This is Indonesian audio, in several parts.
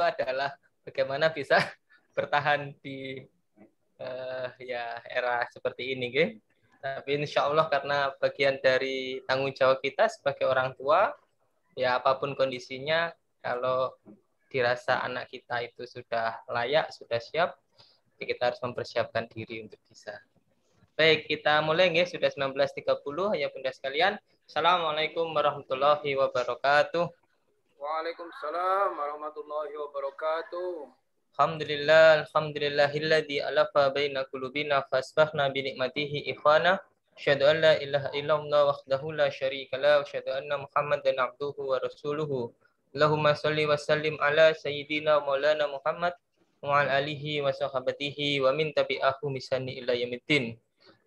adalah bagaimana bisa bertahan di era seperti ini, gitu. Tapi insya Allah karena bagian dari tanggung jawab kita sebagai orang tua, ya apapun kondisinya, kalau dirasa anak kita itu sudah layak, sudah siap, kita harus mempersiapkan diri untuk bisa. Baik, kita mulai ya, sudah 19.30 ya Bunda sekalian. Assalamualaikum warahmatullahi wabarakatuh. Waalaikumsalam warahmatullahi wabarakatuh. Alhamdulillahilladzi alafa baina qulubina fasbahna bi ni'matihi ikhwana. Asyhadu an la ilaha illallah wahdahu la syarika la wa asyhadu anna Muhammadan abduhu wa rasuluhu. Allahumma shalli wa sallim ala sayyidina maulana Muhammad wa ala alihi wa sahabatihi wa min tabi'ahum bisani ila yaumiddin.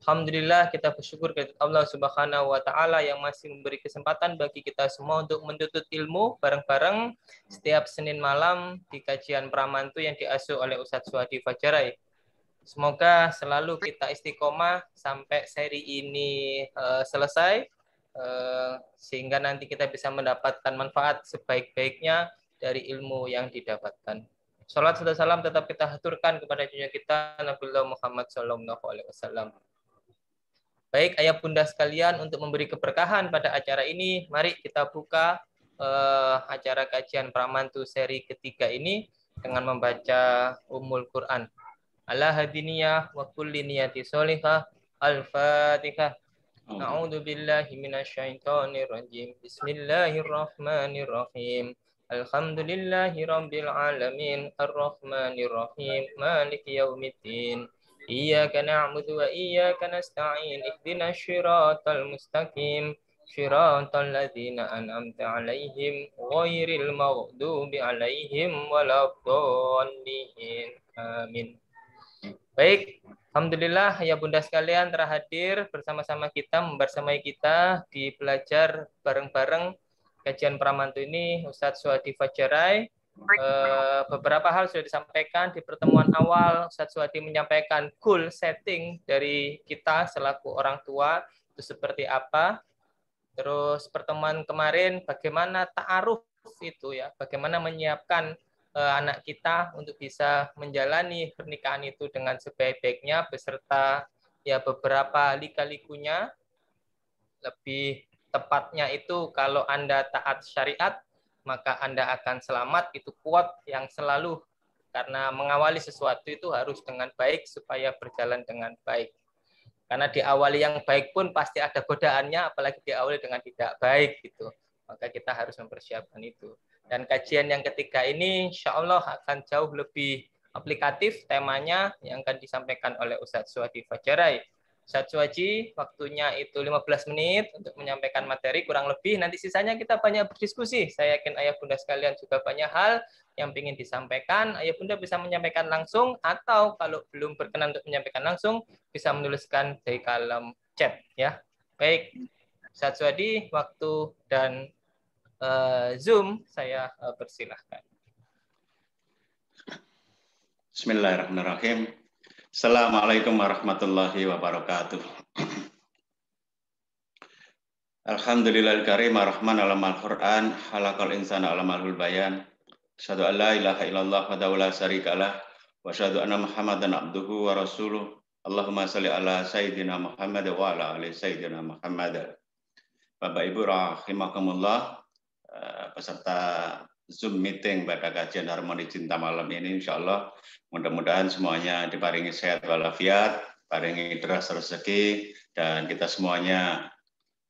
Alhamdulillah kita bersyukur kepada Allah Subhanahu wa taala yang masih memberi kesempatan bagi kita semua untuk menuntut ilmu bareng-bareng setiap Senin malam di kajian Pramantu yang diasuh oleh Ustadz Suhadi Fajarai. Semoga selalu kita istiqomah sampai seri ini selesai sehingga nanti kita bisa mendapatkan manfaat sebaik-baiknya dari ilmu yang didapatkan. Salat serta salam tetap kita haturkan kepada junjungan kita Nabiullah Muhammad SAW. Baik, ayah bunda sekalian, untuk memberi keberkahan pada acara ini, mari kita buka acara kajian Pramantu seri ketiga ini dengan membaca Ummul Quran. Ala hadiniyah wa kulli niyati sholihah. Al-Fatihah. A'udzu billahi minasyaitonir rajim. Bismillahirrahmanirrahim. Alhamdulillahi rabbil alamin. Arrahmanir rahim. Maliki yaumiddin. Iyyaka na'budu wa iyyaka nasta'in. Ihdinas shiratal mustaqim. Shiratal ladzina an'amta 'alaihim ghairil maghdubi 'alaihim waladdallin. Amin. Baik, alhamdulillah ya Bunda sekalian telah hadir bersama-sama kita, membersamai kita di belajar bareng-bareng kajian Pramantu ini. Ustadz Suhadi Fajarai. Beberapa hal sudah disampaikan di pertemuan awal. Ustadz Suhadi menyampaikan goal setting dari kita selaku orang tua itu seperti apa. Terus pertemuan kemarin bagaimana ta'aruf itu ya, bagaimana menyiapkan anak kita untuk bisa menjalani pernikahan itu dengan sebaik-baiknya beserta ya beberapa lika-likunya. Lebih tepatnya itu kalau Anda taat syariat maka Anda akan selamat, itu quote yang selalu, karena mengawali sesuatu itu harus dengan baik supaya berjalan dengan baik. Karena diawali yang baik pun pasti ada godaannya, apalagi diawali dengan tidak baik gitu. Maka kita harus mempersiapkan itu. Dan kajian yang ketiga ini insya Allah akan jauh lebih aplikatif temanya yang akan disampaikan oleh Ustadz Suhadi Fajarai. Ustadz Suhadi, waktunya itu 15 menit untuk menyampaikan materi kurang lebih. Nanti sisanya kita banyak berdiskusi. Saya yakin ayah bunda sekalian juga banyak hal yang ingin disampaikan. Ayah bunda bisa menyampaikan langsung atau kalau belum berkenan untuk menyampaikan langsung bisa menuliskan di kolom chat ya. Baik, Ustadz Suhadi, waktu dan Zoom saya persilahkan. Bismillahirrahmanirrahim. Assalamualaikum warahmatullahi wabarakatuh. Alhamdulillahil karim arrahman alamal Qur'an halaqal insana alamal bayan. Asyhadu an la ilaha illallah wa la syarikalah wa asyhadu anna Muhammadan abduhu wa rasuluh. Allahumma shalli ala sayyidina Muhammad wa ala ali sayyidina Muhammad. Bapak Ibu rahimakumullah, peserta Zoom meeting pada kajian Harmoni Cinta malam ini, insya Allah mudah-mudahan semuanya diparingi sehat walafiat, paringi deras rezeki, dan kita semuanya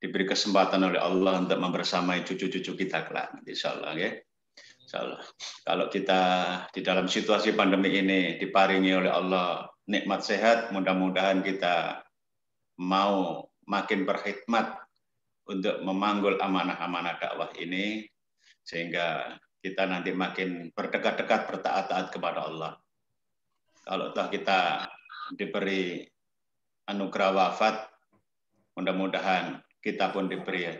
diberi kesempatan oleh Allah untuk membersamai cucu-cucu kita kelak, insya Allah ya. Insya Allah. Kalau kita di dalam situasi pandemi ini diparingi oleh Allah nikmat sehat, mudah-mudahan kita mau makin berkhidmat untuk memanggul amanah-amanah dakwah ini, sehingga kita nanti makin berdekat-dekat bertaat-taat kepada Allah. Kalau telah kita diberi anugerah wafat, mudah-mudahan kita pun diberi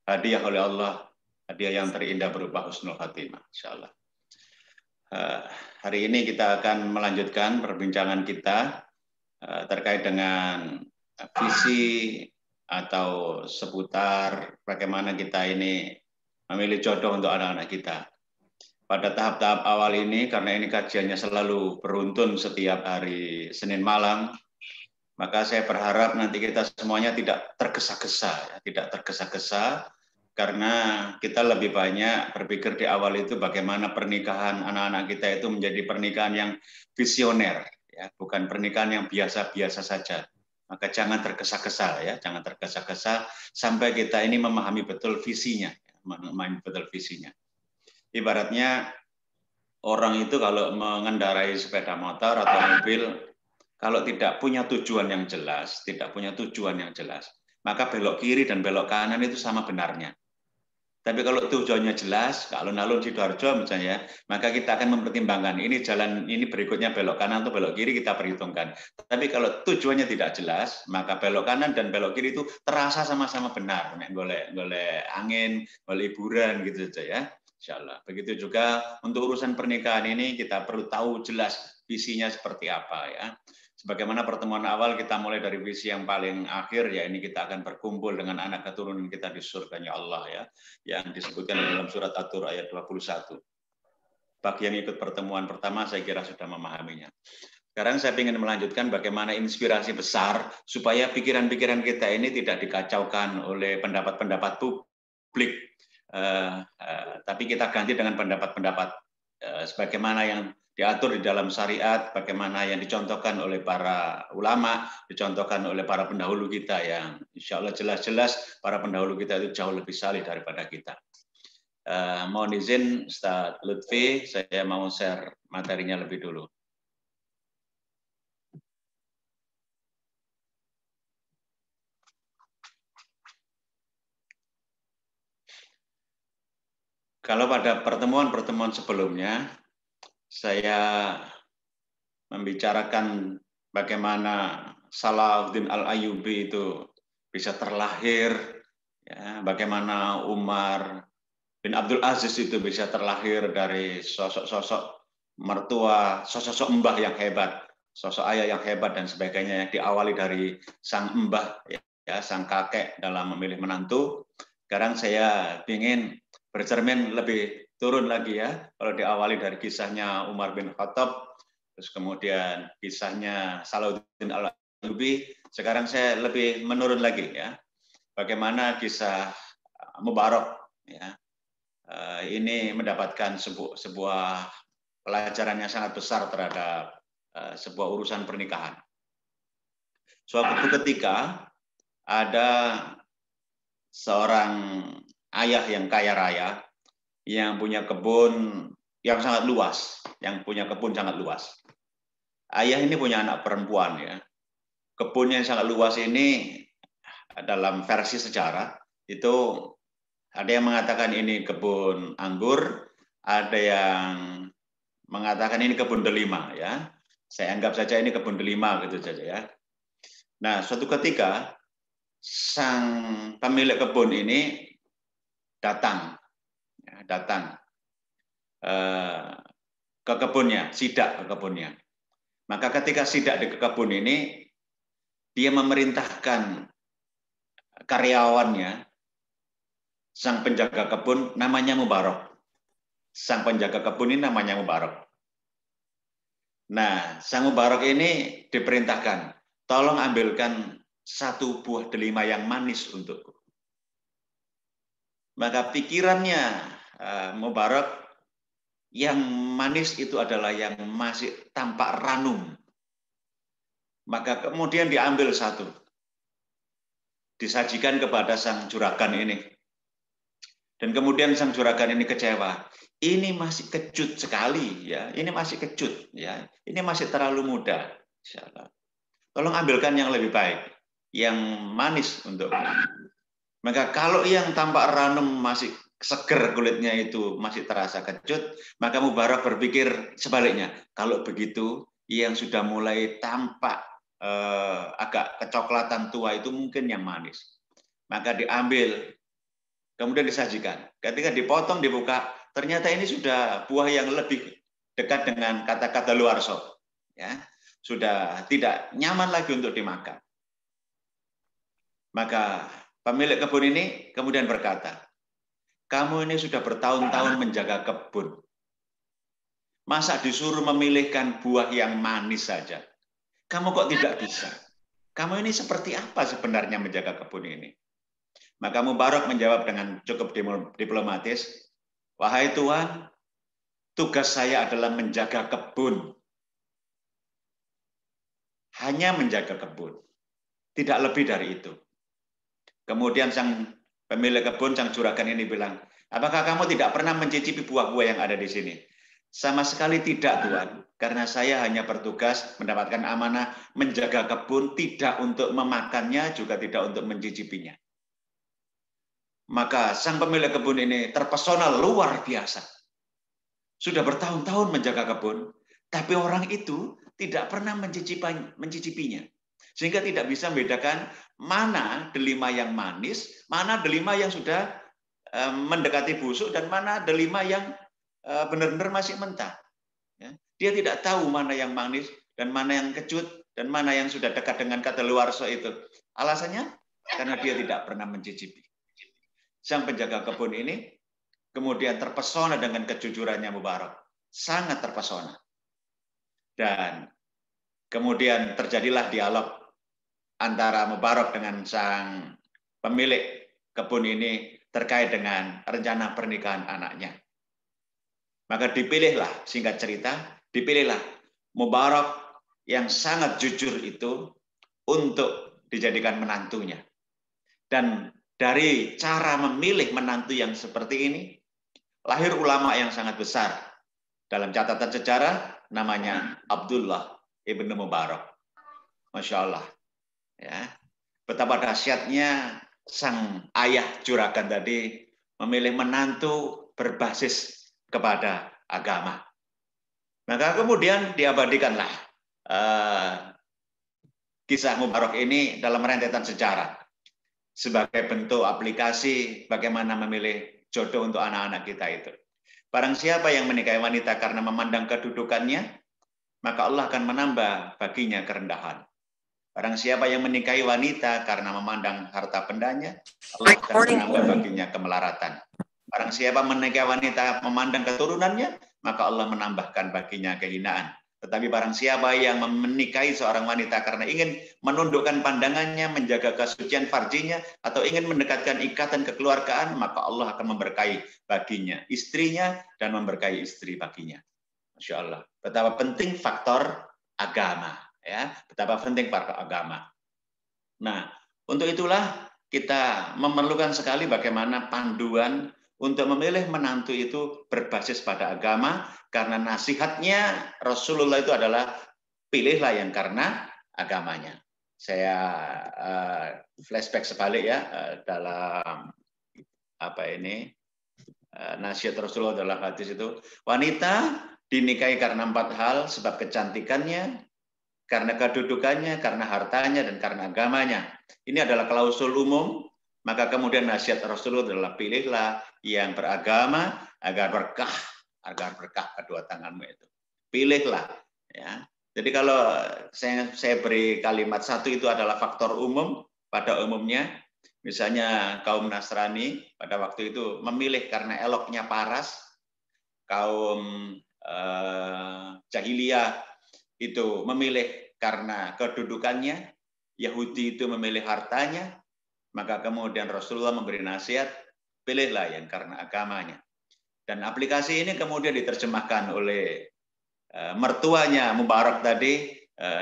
hadiah oleh Allah, hadiah yang terindah berupa husnul khatimah, insyaallah. Hari ini kita akan melanjutkan perbincangan kita terkait dengan visi atau seputar bagaimana kita ini memilih jodoh untuk anak-anak kita. pada tahap-tahap awal ini, karena ini kajiannya selalu beruntun setiap hari Senin malam, maka saya berharap nanti kita semuanya tidak tergesa-gesa, ya, tidak tergesa-gesa, karena kita lebih banyak berpikir di awal itu bagaimana pernikahan anak-anak kita itu menjadi pernikahan yang visioner, ya, bukan pernikahan yang biasa-biasa saja. Maka jangan tergesa-gesa, ya, jangan tergesa-gesa sampai kita ini memahami betul visinya, memahami betul visinya. Ibaratnya orang itu kalau mengendarai sepeda motor atau mobil, kalau tidak punya tujuan yang jelas, maka belok kiri dan belok kanan itu sama benarnya. Tapi kalau tujuannya jelas, kalau alun-alun Sidoarjo misalnya, maka kita akan mempertimbangkan ini jalan ini berikutnya belok kanan atau belok kiri, kita perhitungkan. Tapi kalau tujuannya tidak jelas, maka belok kanan dan belok kiri itu terasa sama-sama benar. Golek angin, golek hiburan gitu saja ya. Insyaallah. Begitu juga untuk urusan pernikahan ini kita perlu tahu jelas visinya seperti apa ya. Sebagaimana pertemuan awal kita mulai dari visi yang paling akhir, ya ini kita akan berkumpul dengan anak keturunan kita di surganya Allah ya, yang disebutkan dalam surat At-Tur ayat 21. Bagi yang ikut pertemuan pertama saya kira sudah memahaminya. Sekarang saya ingin melanjutkan bagaimana inspirasi besar supaya pikiran-pikiran kita ini tidak dikacaukan oleh pendapat-pendapat publik, tapi kita ganti dengan pendapat-pendapat sebagaimana yang diatur di dalam syariat, bagaimana yang dicontohkan oleh para ulama, dicontohkan oleh para pendahulu kita yang insya Allah jelas-jelas para pendahulu kita itu jauh lebih saleh daripada kita. Mohon izin Ustaz Lutfi, saya mau share materinya lebih dulu. Kalau pada pertemuan-pertemuan sebelumnya, saya membicarakan bagaimana Salahuddin Al-Ayyubi itu bisa terlahir, ya, bagaimana Umar bin Abdul Aziz itu bisa terlahir dari sosok-sosok mertua, sosok mbah yang hebat, sosok ayah yang hebat dan sebagainya, yang diawali dari sang mbah, ya, sang kakek dalam memilih menantu. Sekarang saya ingin bercermin lebih turun lagi ya, kalau diawali dari kisahnya Umar bin Khattab, terus kemudian kisahnya Salahuddin Al-Ayyubi, sekarang saya lebih menurun lagi ya, bagaimana kisah Mubarak ya, ini mendapatkan sebuah pelajaran yang sangat besar terhadap sebuah urusan pernikahan. Suatu ketika ada seorang ayah yang kaya raya yang punya kebun yang sangat luas, Ayah ini punya anak perempuan ya. Kebun yang sangat luas ini dalam versi sejarah itu ada yang mengatakan ini kebun anggur, ada yang mengatakan ini kebun delima ya. Saya anggap saja ini kebun delima gitu saja ya. Nah, suatu ketika sang pemilik kebun ini datang ke kebunnya, sidak ke kebunnya. Maka ketika sidak di kebun ini, dia memerintahkan karyawannya, sang penjaga kebun namanya Mubarak. Sang penjaga kebun ini namanya Mubarak. Nah, sang Mubarak ini diperintahkan, tolong ambilkan satu buah delima yang manis untukku. Maka pikirannya Mubarak, yang manis itu adalah yang masih tampak ranum. Maka kemudian diambil satu, disajikan kepada sang juragan ini. Dan kemudian sang juragan ini kecewa. Ini masih kecut sekali ya. Ini masih kecut ya. Ini masih terlalu muda. Insyaallah. Tolong ambilkan yang lebih baik, yang manis untukku. Maka kalau yang tampak ranum masih seger kulitnya itu masih terasa kecut, maka Mubarak berpikir sebaliknya. Kalau begitu, yang sudah mulai tampak agak kecoklatan tua itu mungkin yang manis. Maka diambil, kemudian disajikan. Ketika dipotong, dibuka, ternyata ini sudah buah yang lebih dekat dengan kata-kata luarso. Ya, sudah tidak nyaman lagi untuk dimakan. Maka pemilik kebun ini kemudian berkata, kamu ini sudah bertahun-tahun menjaga kebun. Masa disuruh memilihkan buah yang manis saja? Kamu kok tidak bisa? Kamu ini seperti apa sebenarnya menjaga kebun ini? Maka Mubarak menjawab dengan cukup diplomatis, wahai Tuhan, tugas saya adalah menjaga kebun. Hanya menjaga kebun. Tidak lebih dari itu. Kemudian sang pemilik kebun, sang juragan ini bilang, apakah kamu tidak pernah mencicipi buah-buah yang ada di sini? Sama sekali tidak, Tuhan. Karena saya hanya bertugas mendapatkan amanah menjaga kebun, tidak untuk memakannya, juga tidak untuk mencicipinya. Maka sang pemilik kebun ini terpesona luar biasa. Sudah bertahun-tahun menjaga kebun, tapi orang itu tidak pernah mencicipinya. Sehingga tidak bisa membedakan mana delima yang manis, mana delima yang sudah mendekati busuk, dan mana delima yang benar-benar masih mentah. Dia tidak tahu mana yang manis, dan mana yang kecut, dan mana yang sudah dekat dengan kadaluarsa itu. Alasannya? Karena dia tidak pernah mencicipi. Sang penjaga kebun ini kemudian terpesona dengan kejujurannya Mubarak. Sangat terpesona. Dan kemudian terjadilah dialog antara Mubarak dengan sang pemilik kebun ini terkait dengan rencana pernikahan anaknya. Maka dipilihlah, singkat cerita, dipilihlah Mubarak yang sangat jujur itu untuk dijadikan menantunya. Dan dari cara memilih menantu yang seperti ini, lahir ulama yang sangat besar. Dalam catatan sejarah, namanya Abdullah ibnu Mubarak. Masya Allah. Ya. Betapa dahsyatnya sang ayah juragan tadi memilih menantu berbasis kepada agama. Maka kemudian diabadikanlah kisah Mubarak ini dalam rentetan sejarah sebagai bentuk aplikasi bagaimana memilih jodoh untuk anak-anak kita itu. Barang siapa yang menikahi wanita karena memandang kedudukannya, maka Allah akan menambah baginya kerendahan. Barang siapa yang menikahi wanita karena memandang harta bendanya, Allah akan menambah baginya kemelaratan. Barang siapa menikahi wanita memandang keturunannya, maka Allah menambahkan baginya kehinaan. Tetapi barang siapa yang menikahi seorang wanita karena ingin menundukkan pandangannya, menjaga kesucian farjinya, atau ingin mendekatkan ikatan kekeluargaan, maka Allah akan memberkahi baginya istrinya dan memberkahi istri baginya. Masya Allah. Betapa penting faktor agama. Ya, betapa penting faktor agama. Nah, untuk itulah kita memerlukan sekali bagaimana panduan untuk memilih menantu itu berbasis pada agama, karena nasihatnya Rasulullah itu adalah pilihlah yang karena agamanya. Saya flashback sebalik ya dalam nasihat Rasulullah dalam hadis itu, wanita dinikahi karena 4 hal, sebab kecantikannya, karena kedudukannya, karena hartanya, dan karena agamanya. Ini adalah klausul umum. Maka kemudian nasihat Rasulullah adalah pilihlah yang beragama agar berkah kedua tanganmu itu. Pilihlah. Ya. Jadi kalau saya beri kalimat satu itu adalah faktor umum pada umumnya. Misalnya kaum Nasrani pada waktu itu memilih karena eloknya paras. Kaum Jahiliyah itu memilih karena kedudukannya. Yahudi itu memilih hartanya. Maka kemudian Rasulullah memberi nasihat, pilihlah yang karena agamanya. Dan aplikasi ini kemudian diterjemahkan oleh mertuanya Mubarak tadi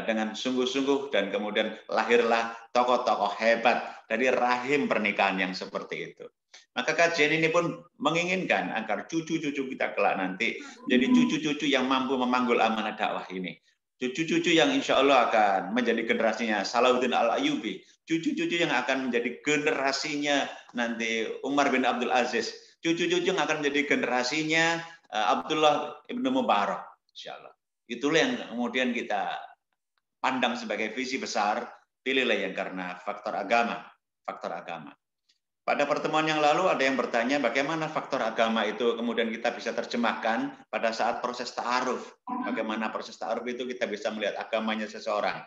dengan sungguh-sungguh, dan kemudian lahirlah tokoh-tokoh hebat dari rahim pernikahan yang seperti itu. Maka kajian ini pun menginginkan agar cucu-cucu kita kelak nanti jadi cucu-cucu yang mampu memanggul amanah dakwah ini. Cucu-cucu yang insya Allah akan menjadi generasinya Salahuddin Al-Ayyubi. Cucu-cucu yang akan menjadi generasinya nanti Umar bin Abdul Aziz. Cucu-cucu yang akan menjadi generasinya Abdullah ibnu Mubarak. Insya Allah. Itulah yang kemudian kita pandang sebagai visi besar, pilihlah yang karena faktor agama. Faktor agama. Pada pertemuan yang lalu ada yang bertanya bagaimana faktor agama itu kemudian kita bisa terjemahkan pada saat proses ta'aruf. Bagaimana proses ta'aruf itu kita bisa melihat agamanya seseorang.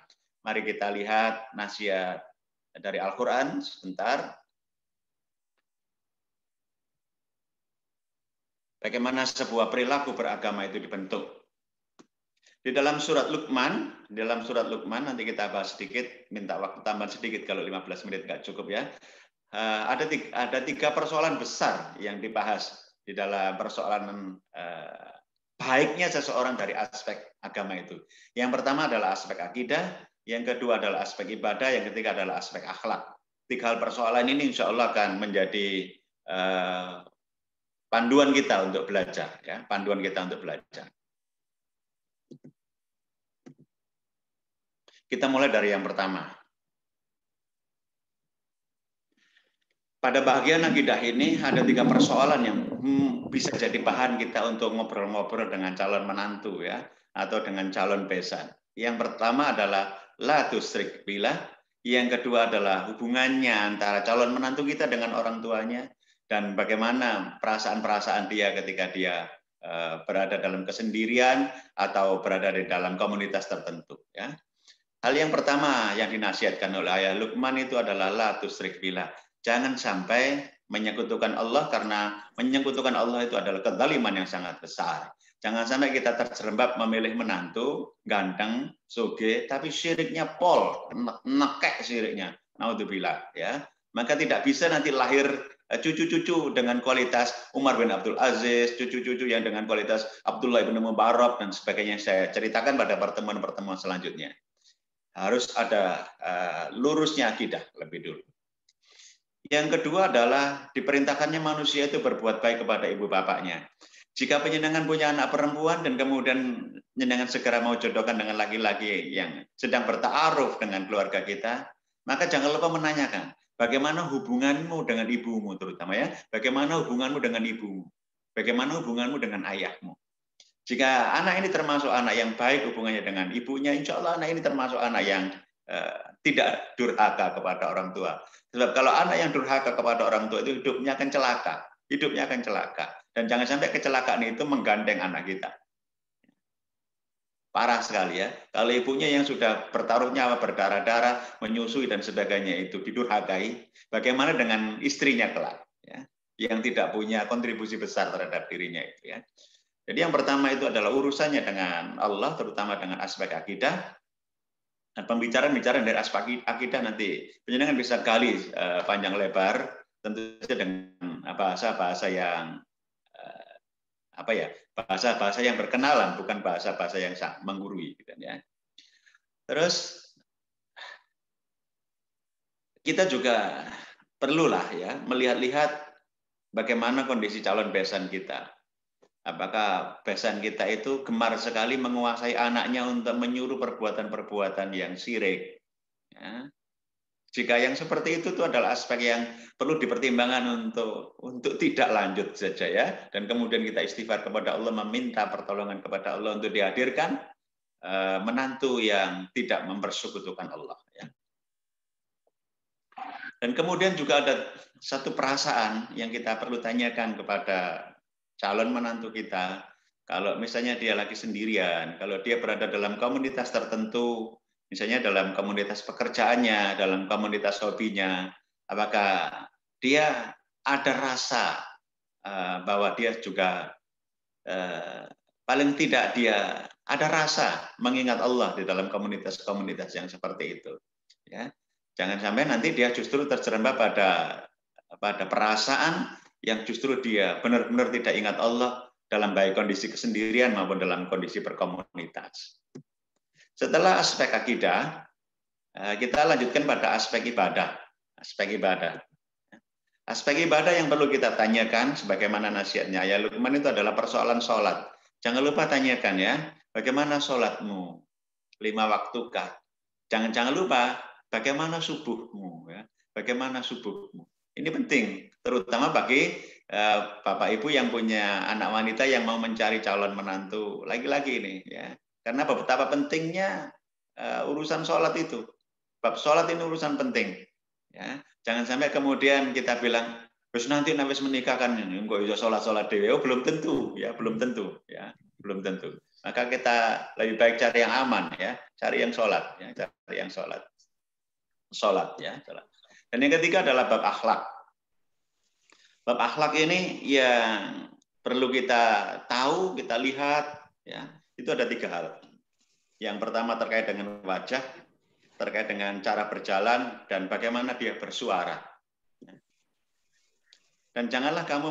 Mari kita lihat nasihat dari Al-Quran sebentar. Bagaimana sebuah perilaku beragama itu dibentuk. Di dalam surat Luqman, nanti kita bahas sedikit, minta waktu tambahan sedikit kalau 15 menit nggak cukup ya. Ada tiga persoalan besar yang dibahas di dalam persoalan baiknya seseorang dari aspek agama itu. Yang pertama adalah aspek akidah, yang kedua adalah aspek ibadah, yang ketiga adalah aspek akhlak. Tiga hal persoalan ini insya Allah akan menjadi panduan kita untuk belajar, ya, panduan kita untuk belajar. Kita mulai dari yang pertama. Pada bagian akidah ini ada tiga persoalan yang bisa jadi bahan kita untuk ngobrol-ngobrol dengan calon menantu ya, atau dengan calon besan. Yang pertama adalah la tusyrik billah, yang kedua adalah hubungannya antara calon menantu kita dengan orang tuanya, dan bagaimana perasaan-perasaan dia ketika dia berada dalam kesendirian atau berada di dalam komunitas tertentu ya. Hal yang pertama yang dinasihatkan oleh ayah Luqman itu adalah la tusyrik billah. Jangan sampai menyekutukan Allah, karena menyekutukan Allah itu adalah kezaliman yang sangat besar. Jangan sampai kita terjerembab memilih menantu ganteng, sugih, tapi syiriknya pol, nekek syiriknya. Naudzubillah ya. Maka tidak bisa nanti lahir cucu-cucu dengan kualitas Umar bin Abdul Aziz, cucu-cucu yang dengan kualitas Abdullah bin Mubarak dan sebagainya. Saya ceritakan pada pertemuan-pertemuan selanjutnya. Harus ada lurusnya akidah lebih dulu. Yang kedua adalah diperintahkannya manusia itu berbuat baik kepada ibu bapaknya. Jika penyenangan punya anak perempuan dan kemudian penyenangan segera mau jodohkan dengan laki-laki yang sedang bertaaruf dengan keluarga kita, maka jangan lupa menanyakan, bagaimana hubunganmu dengan ibumu terutama ya, bagaimana hubunganmu dengan ibumu, bagaimana hubunganmu dengan ayahmu. Jika anak ini termasuk anak yang baik hubungannya dengan ibunya, insya Allah anak ini termasuk anak yang tidak durhaka kepada orang tua. Sebab kalau anak yang durhaka kepada orang tua itu hidupnya akan celaka. Hidupnya akan celaka. Dan jangan sampai kecelakaan itu menggandeng anak kita. Parah sekali ya. Kalau ibunya yang sudah bertaruh nyawa, berdarah-darah, menyusui dan sebagainya itu didurhakai, bagaimana dengan istrinya kelak? Ya, yang tidak punya kontribusi besar terhadap dirinya itu ya. Jadi yang pertama itu adalah urusannya dengan Allah, terutama dengan aspek akidah. Dan pembicaraan-bicaraan dari aspek akidah nanti penjenengan bisa gali panjang lebar, tentu saja dengan bahasa-bahasa yang bahasa-bahasa yang berkenalan, bukan bahasa-bahasa yang menggurui, gitu ya. Terus kita juga perlulah ya melihat-lihat bagaimana kondisi calon besan kita. Apakah besan kita itu gemar sekali menguasai anaknya untuk menyuruh perbuatan-perbuatan yang syirik. Ya. Jika yang seperti itu adalah aspek yang perlu dipertimbangkan untuk tidak lanjut saja ya. Dan kemudian kita istighfar kepada Allah, meminta pertolongan kepada Allah untuk dihadirkan menantu yang tidak mempersekutukan Allah. Ya. Dan kemudian juga ada satu perasaan yang kita perlu tanyakan kepada calon menantu kita, kalau misalnya dia lagi sendirian, kalau dia berada dalam komunitas tertentu, misalnya dalam komunitas pekerjaannya, dalam komunitas hobinya, apakah dia ada rasa bahwa dia juga paling tidak dia ada rasa mengingat Allah di dalam komunitas-komunitas yang seperti itu. Ya. Jangan sampai nanti dia justru terjerembab pada perasaan yang justru dia benar-benar tidak ingat Allah dalam baik kondisi kesendirian maupun dalam kondisi berkomunitas. Setelah aspek akidah, kita lanjutkan pada aspek ibadah. Aspek ibadah. Aspek ibadah yang perlu kita tanyakan, sebagaimana nasihatnya ayah Luqman itu adalah persoalan sholat. Jangan lupa tanyakan ya, bagaimana sholatmu? 5 waktukah? Jangan lupa, bagaimana subuhmu? Ya? Bagaimana subuhmu? Ini penting, terutama bagi Bapak Ibu yang punya anak wanita yang mau mencari calon menantu laki-laki ini, ya. Karena betapa pentingnya urusan sholat itu. Bab sholat ini urusan penting. Ya. Jangan sampai kemudian kita bilang, terus nanti menikah kan, kok bisa sholat dewe. Oh, belum tentu, ya, belum tentu, ya, belum tentu. Maka kita lebih baik cari yang aman, ya, cari yang sholat, ya, cari yang sholat, ya, sholat. Dan yang ketiga adalah bab akhlak. Bab akhlak ini yang perlu kita tahu, kita lihat, ya, itu ada 3 hal. Yang pertama terkait dengan wajah, terkait dengan cara berjalan, dan bagaimana dia bersuara. Dan janganlah kamu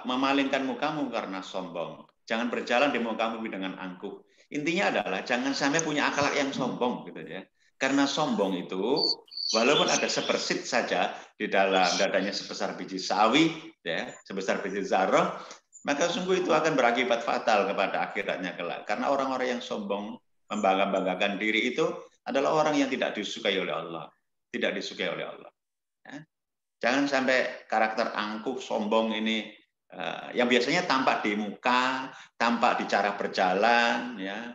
memalingkan mukamu karena sombong. Jangan berjalan di mukamu dengan angkuh. Intinya adalah jangan sampai punya akhlak yang sombong, gitu ya. Karena sombong itu, walaupun ada sepersit saja di dalam dadanya sebesar biji sawi, ya, sebesar biji zarah, maka sungguh itu akan berakibat fatal kepada akhiratnya kelak. Karena orang-orang yang sombong, membangga-banggakan diri itu adalah orang yang tidak disukai oleh Allah, tidak disukai oleh Allah. Ya. Jangan sampai karakter angkuh, sombong ini yang biasanya tampak di muka, tampak di cara berjalan, ya,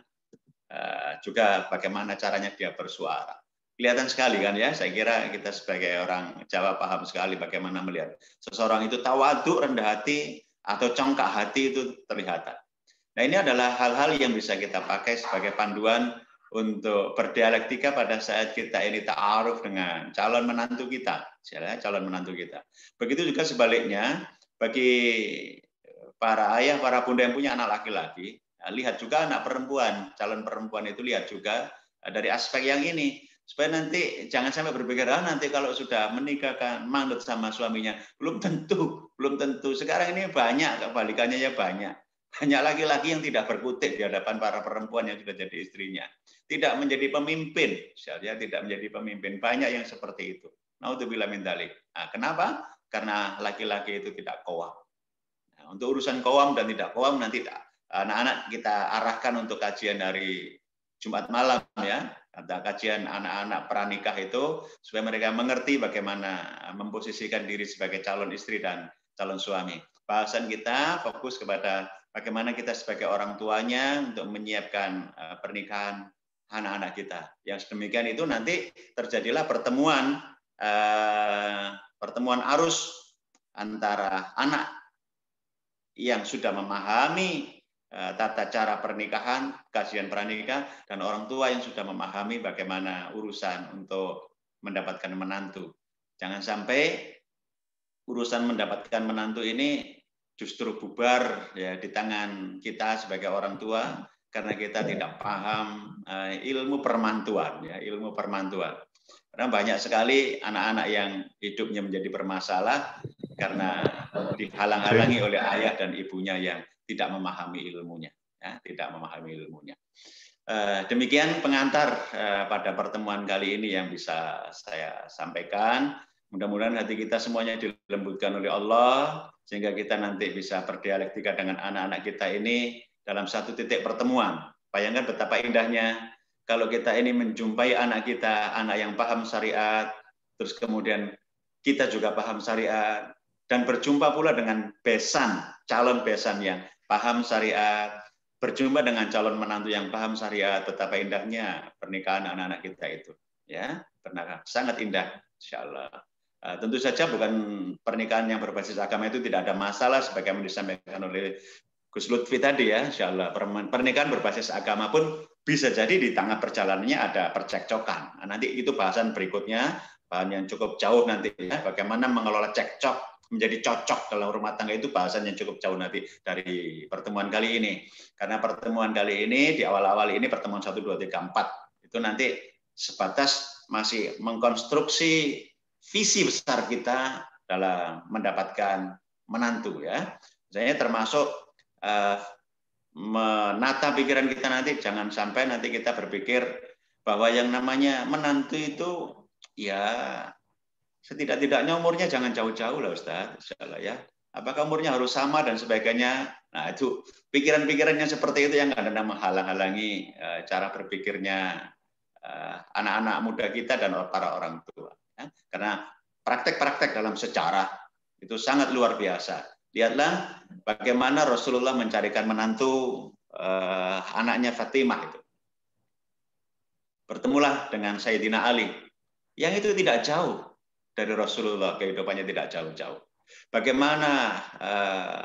juga bagaimana caranya dia bersuara. Kelihatan sekali kan ya, saya kira kita sebagai orang Jawa paham sekali bagaimana melihat seseorang itu tawadhu, rendah hati, atau congkak hati itu terlihat. Nah ini adalah hal-hal yang bisa kita pakai sebagai panduan untuk berdialektika pada saat kita ini ta'aruf dengan calon menantu kita, calon menantu kita. Begitu juga sebaliknya bagi para ayah, para bunda yang punya anak laki-laki, lihat juga anak perempuan, calon perempuan itu lihat juga dari aspek yang ini, supaya nanti jangan sampai berpikir nanti kalau sudah menikahkan manut sama suaminya, belum tentu. Sekarang ini banyak kebalikannya ya banyak laki-laki yang tidak berkutik di hadapan para perempuan yang sudah jadi istrinya. Tidak menjadi pemimpin, misalnya tidak menjadi pemimpin. Banyak yang seperti itu. Naudzubillah min dzalik. Nah, kenapa? Karena laki-laki itu tidak qawam. Nah, untuk urusan qawam dan tidak qawam nanti anak-anak kita arahkan untuk kajian dari Jumat malam ya. Ada kajian anak-anak pranikah itu supaya mereka mengerti bagaimana memposisikan diri sebagai calon istri dan calon suami. Bahasan kita fokus kepada bagaimana kita sebagai orang tuanya untuk menyiapkan pernikahan anak-anak kita. Yang demikian itu nanti terjadilah pertemuan arus antara anak yang sudah memahami tata cara pernikahan, kajian pranikah, dan orang tua yang sudah memahami bagaimana urusan untuk mendapatkan menantu. Jangan sampai urusan mendapatkan menantu ini justru bubar ya di tangan kita sebagai orang tua karena kita tidak paham ilmu permantuan ya, ilmu permantuan. Karena banyak sekali anak-anak yang hidupnya menjadi bermasalah karena dihalang-halangi oleh ayah dan ibunya yang tidak memahami ilmunya, ya, tidak memahami ilmunya. Demikian pengantar pada pertemuan kali ini yang bisa saya sampaikan. Mudah-mudahan hati kita semuanya dilembutkan oleh Allah, sehingga kita nanti bisa berdialektika dengan anak-anak kita ini dalam satu titik pertemuan. Bayangkan betapa indahnya kalau kita ini menjumpai anak kita, anak yang paham syariat, terus kemudian kita juga paham syariat, dan berjumpa pula dengan besan, calon besan yang paham syariat, berjumpa dengan calon menantu yang paham syariat, betapa indahnya pernikahan anak-anak kita itu. Ya, sangat indah, insyaallah. Tentu saja bukan pernikahan yang berbasis agama itu tidak ada masalah sebagaimana disampaikan oleh Gus Lutfi tadi ya, insyaallah. Pernikahan berbasis agama pun bisa jadi di tengah perjalanannya ada percekcokan. Nah, nanti itu bahasan berikutnya, bahan yang cukup jauh nanti ya, bagaimana mengelola cekcok menjadi cocok dalam rumah tangga itu bahasan yang cukup jauh nanti dari pertemuan kali ini. Karena pertemuan kali ini di awal-awal ini pertemuan 1, 2, 3, 4 itu nanti sebatas masih mengkonstruksi visi besar kita dalam mendapatkan menantu ya. Misalnya termasuk menata pikiran kita nanti, jangan sampai nanti kita berpikir bahwa yang namanya menantu itu ya setidak-tidaknya umurnya jangan jauh-jauh lah Ustaz, insyaallah ya. Apakah umurnya harus sama dan sebagainya? Nah itu pikiran-pikirannya seperti itu yang kadang-kadang menghalang-halangi cara berpikirnya anak-anak muda kita dan para orang tua. Ya. Karena praktek-praktek dalam sejarah itu sangat luar biasa. Lihatlah bagaimana Rasulullah mencarikan menantu anaknya Fatimah itu. Bertemulah dengan Sayyidina Ali. Yang itu tidak jauh dari Rasulullah, kehidupannya tidak jauh-jauh. Bagaimana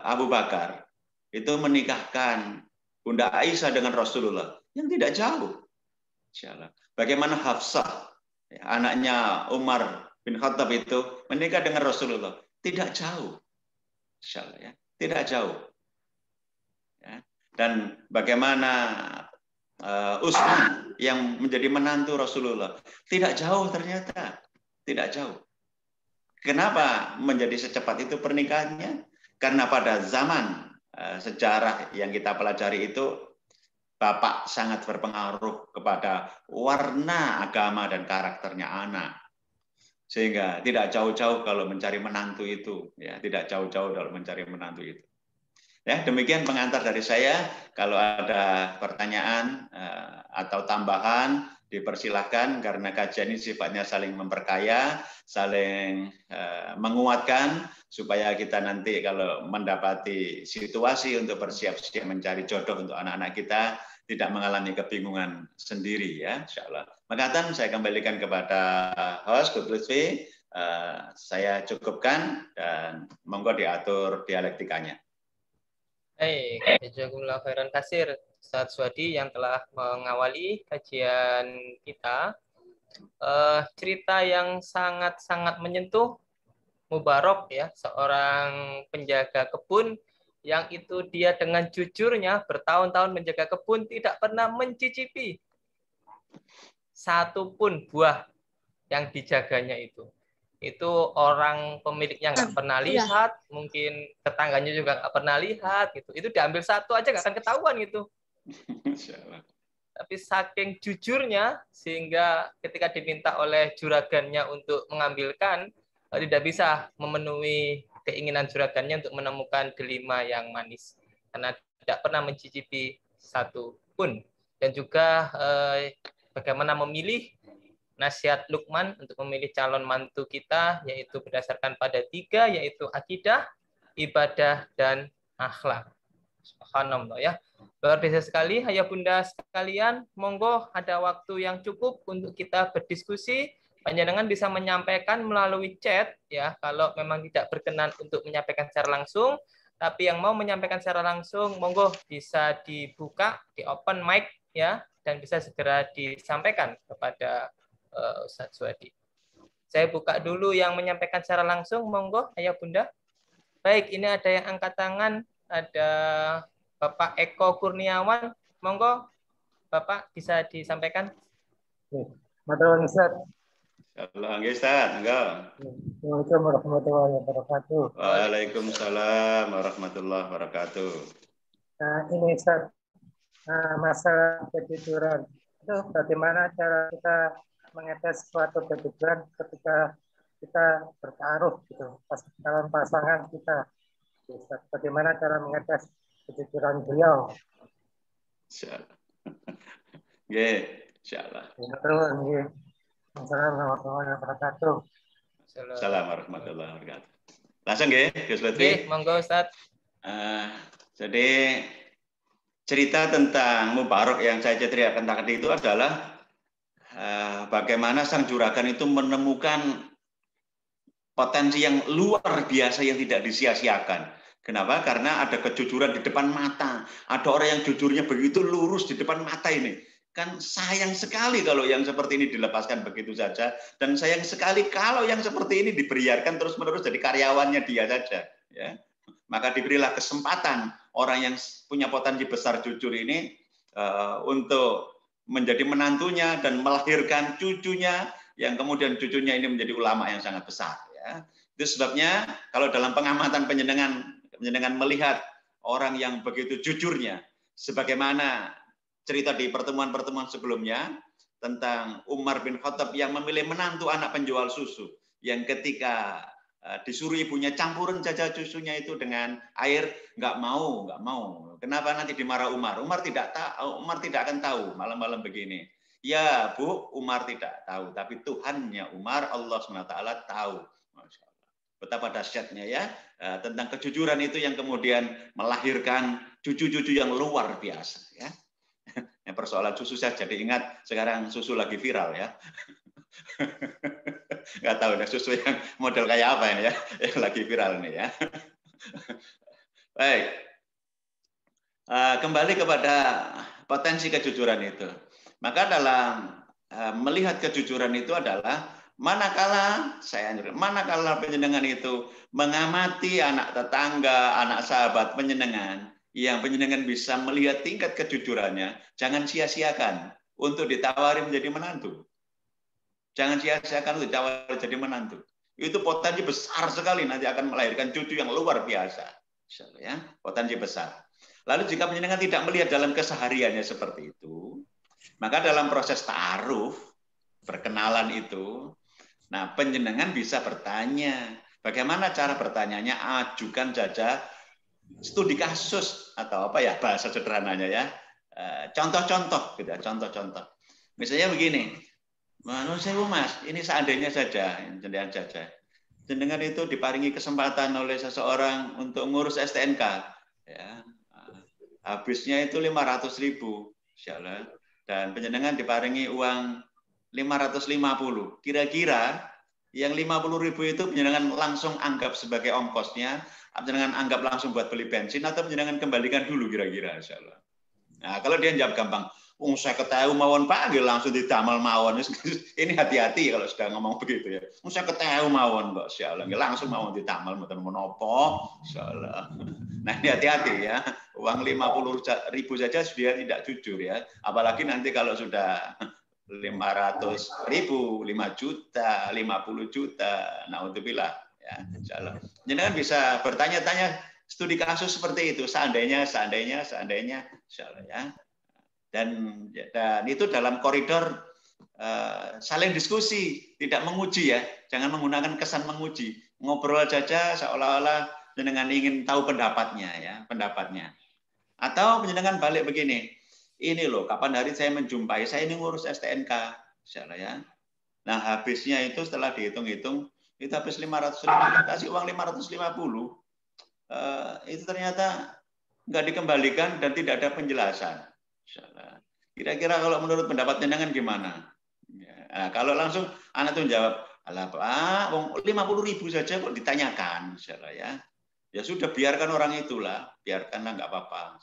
Abu Bakar itu menikahkan Bunda Aisyah dengan Rasulullah yang tidak jauh. Insyaallah. Bagaimana Hafsah, anaknya Umar bin Khattab itu menikah dengan Rasulullah tidak jauh. Insyaallah ya, tidak jauh. Ya. Dan bagaimana Utsman yang menjadi menantu Rasulullah. Tidak jauh ternyata, tidak jauh. Kenapa menjadi secepat itu pernikahannya? Karena pada zaman sejarah yang kita pelajari itu, bapak sangat berpengaruh kepada warna agama dan karakternya anak. Sehingga tidak jauh-jauh kalau mencari menantu itu, ya, tidak jauh-jauh kalau mencari menantu itu. Ya, demikian pengantar dari saya. Kalau ada pertanyaan atau tambahan, dipersilahkan karena kajian ini sifatnya saling memperkaya, saling menguatkan supaya kita nanti kalau mendapati situasi untuk bersiap-siap mencari jodoh untuk anak-anak kita tidak mengalami kebingungan sendiri ya, insyaallah. Makatan saya kembalikan kepada host Gus Lutfi. Saya cukupkan dan monggo diatur dialektikanya. Baik, jazakumullah khairan kasir Ustaz Swadi yang telah mengawali kajian kita. Cerita yang sangat-sangat menyentuh, mubarok ya, seorang penjaga kebun yang itu dia dengan jujurnya bertahun-tahun menjaga kebun tidak pernah mencicipi satu pun buah yang dijaganya itu. Itu orang pemiliknya nggak pernah lihat, mungkin tetangganya juga nggak pernah lihat gitu. Itu diambil satu aja nggak akan ketahuan gitu. Tapi saking jujurnya sehingga ketika diminta oleh juragannya untuk mengambilkan, tidak bisa memenuhi keinginan juragannya untuk menemukan delima yang manis karena tidak pernah mencicipi satu pun. Dan juga bagaimana memilih, nasihat Luqman untuk memilih calon mantu kita, yaitu berdasarkan pada 3, yaitu akidah, ibadah, dan akhlak. Subhanallah ya. Luar biasa sekali, ayah bunda sekalian. Monggo ada waktu yang cukup untuk kita berdiskusi. Panjenengan bisa menyampaikan melalui chat ya, kalau memang tidak berkenan untuk menyampaikan secara langsung. Tapi yang mau menyampaikan secara langsung, monggo bisa dibuka, di open mic ya, dan bisa segera disampaikan kepada Ustadz Swadi. Saya buka dulu yang menyampaikan secara langsung, monggo ayah bunda. Baik, ini ada yang angkat tangan, ada Bapak Eko Kurniawan, monggo Bapak bisa disampaikan. Matur Ustaz. Halo, Ustaz, enggak. Assalamualaikum warahmatullahi wabarakatuh. Waalaikumsalam warahmatullahi wabarakatuh. Nah, ini Ustaz, masalah kejujuran itu bagaimana cara kita mengetes suatu kejujuran ketika kita bertaruh gitu dalam pasangan kita. Ustaz, bagaimana cara mengetes kejujuran beliau? Insyaallah. Nggih, insyaallah. Assalamualaikum warahmatullahi wabarakatuh. Assalamualaikum warahmatullahi wabarakatuh. Langsung nggih, Gus Lutfi. Nggih, monggo Ustaz. Jadi cerita tentang Mubarok yang saya ceritakan tadi itu adalah bagaimana sang juragan itu menemukan potensi yang luar biasa yang tidak disia-siakan. Kenapa? Karena ada kejujuran di depan mata. Ada orang yang jujurnya begitu lurus di depan mata ini. Kan sayang sekali kalau yang seperti ini dilepaskan begitu saja. Dan sayang sekali kalau yang seperti ini dibiarkan terus-menerus jadi karyawannya dia saja. Ya. Maka diberilah kesempatan orang yang punya potensi besar jujur ini untuk menjadi menantunya dan melahirkan cucunya, yang kemudian cucunya ini menjadi ulama yang sangat besar. Ya. Itu sebabnya kalau dalam pengamatan penjenengan melihat orang yang begitu jujurnya, sebagaimana cerita di pertemuan-pertemuan sebelumnya tentang Umar bin Khattab yang memilih menantu anak penjual susu, yang ketika disuruh ibunya campurin saja susunya itu dengan air, nggak mau. Kenapa nanti dimarah Umar? Umar tidak akan tahu malam-malam begini. Ya Bu, Umar tidak tahu, tapi Tuhannya Umar, Allah SWT tahu. Masya Allah. Betapa dahsyatnya ya tentang kejujuran itu yang kemudian melahirkan cucu-cucu yang luar biasa ya. Persoalan susu saya jadi ingat sekarang susu lagi viral ya. Nggak tahu deh susu yang model kayak apa ini ya, yang lagi viral nih ya. Baik, kembali kepada potensi kejujuran itu. Maka dalam melihat kejujuran itu adalah manakala penjenengan itu mengamati anak tetangga, anak sahabat penjenengan yang panjenengan bisa melihat tingkat kejujurannya, jangan sia-siakan untuk ditawari menjadi menantu. Jangan sia-siakan untuk ditawari jadi menantu. Itu potensi besar sekali nanti akan melahirkan cucu yang luar biasa. Ya, potensi besar. Lalu jika panjenengan tidak melihat dalam kesehariannya seperti itu, maka dalam proses ta'aruf, perkenalan itu, nah panjenengan bisa bertanya. Bagaimana cara bertanyanya? Ajukan saja studi kasus atau apa ya bahasa sederhananya ya. Contoh-contoh gitu ya, contoh-contoh. Misalnya begini, menurut saya Mas, ini seandainya saja, jenengan itu diparingi kesempatan oleh seseorang untuk ngurus STNK, ya. Habisnya itu 500.000, insyaallah. Dan penjenengan diparingi uang 550. Kira-kira yang 50.000 itu penjenengan langsung anggap sebagai ongkosnya, penjenengan anggap langsung buat beli bensin, atau penjenengan kembalikan dulu kira-kira, insyaallah. Nah, kalau dia jawab gampang, saya ketahui mawon panggil langsung didamel mawon. Ini hati-hati kalau sudah ngomong begitu ya. Saya ketahui mawon kok, insyaallah. Langsung mawon didamel mboten menapa, insyaallah. Nah, ini hati-hati ya. Uang 50.000 saja sudah tidak jujur ya. Apalagi nanti kalau sudah 500.000, 5 juta, 50 juta. Naudzubillah ya, insyaallah. Jadi kan bisa bertanya-tanya studi kasus seperti itu, seandainya, insyaallah ya. Dan itu dalam koridor saling diskusi, tidak menguji ya, jangan menggunakan kesan menguji, ngobrol saja seolah-olah jenengan ingin tahu pendapatnya ya, pendapatnya. Atau jenengan balik begini, ini loh, kapan hari saya menjumpai, saya ini ngurus STNK, insyaallah ya. Nah habisnya itu setelah dihitung-hitung, itu habis 500.000, kasih uang 550. Itu ternyata nggak dikembalikan dan tidak ada penjelasan. Kira-kira kalau menurut pendapat jenengan gimana? Nah, kalau langsung anak tuh jawab, alah Pak, 50.000 saja kok ditanyakan, insyaallah ya. Ya sudah biarkan orang itulah, biarkanlah nggak apa-apa.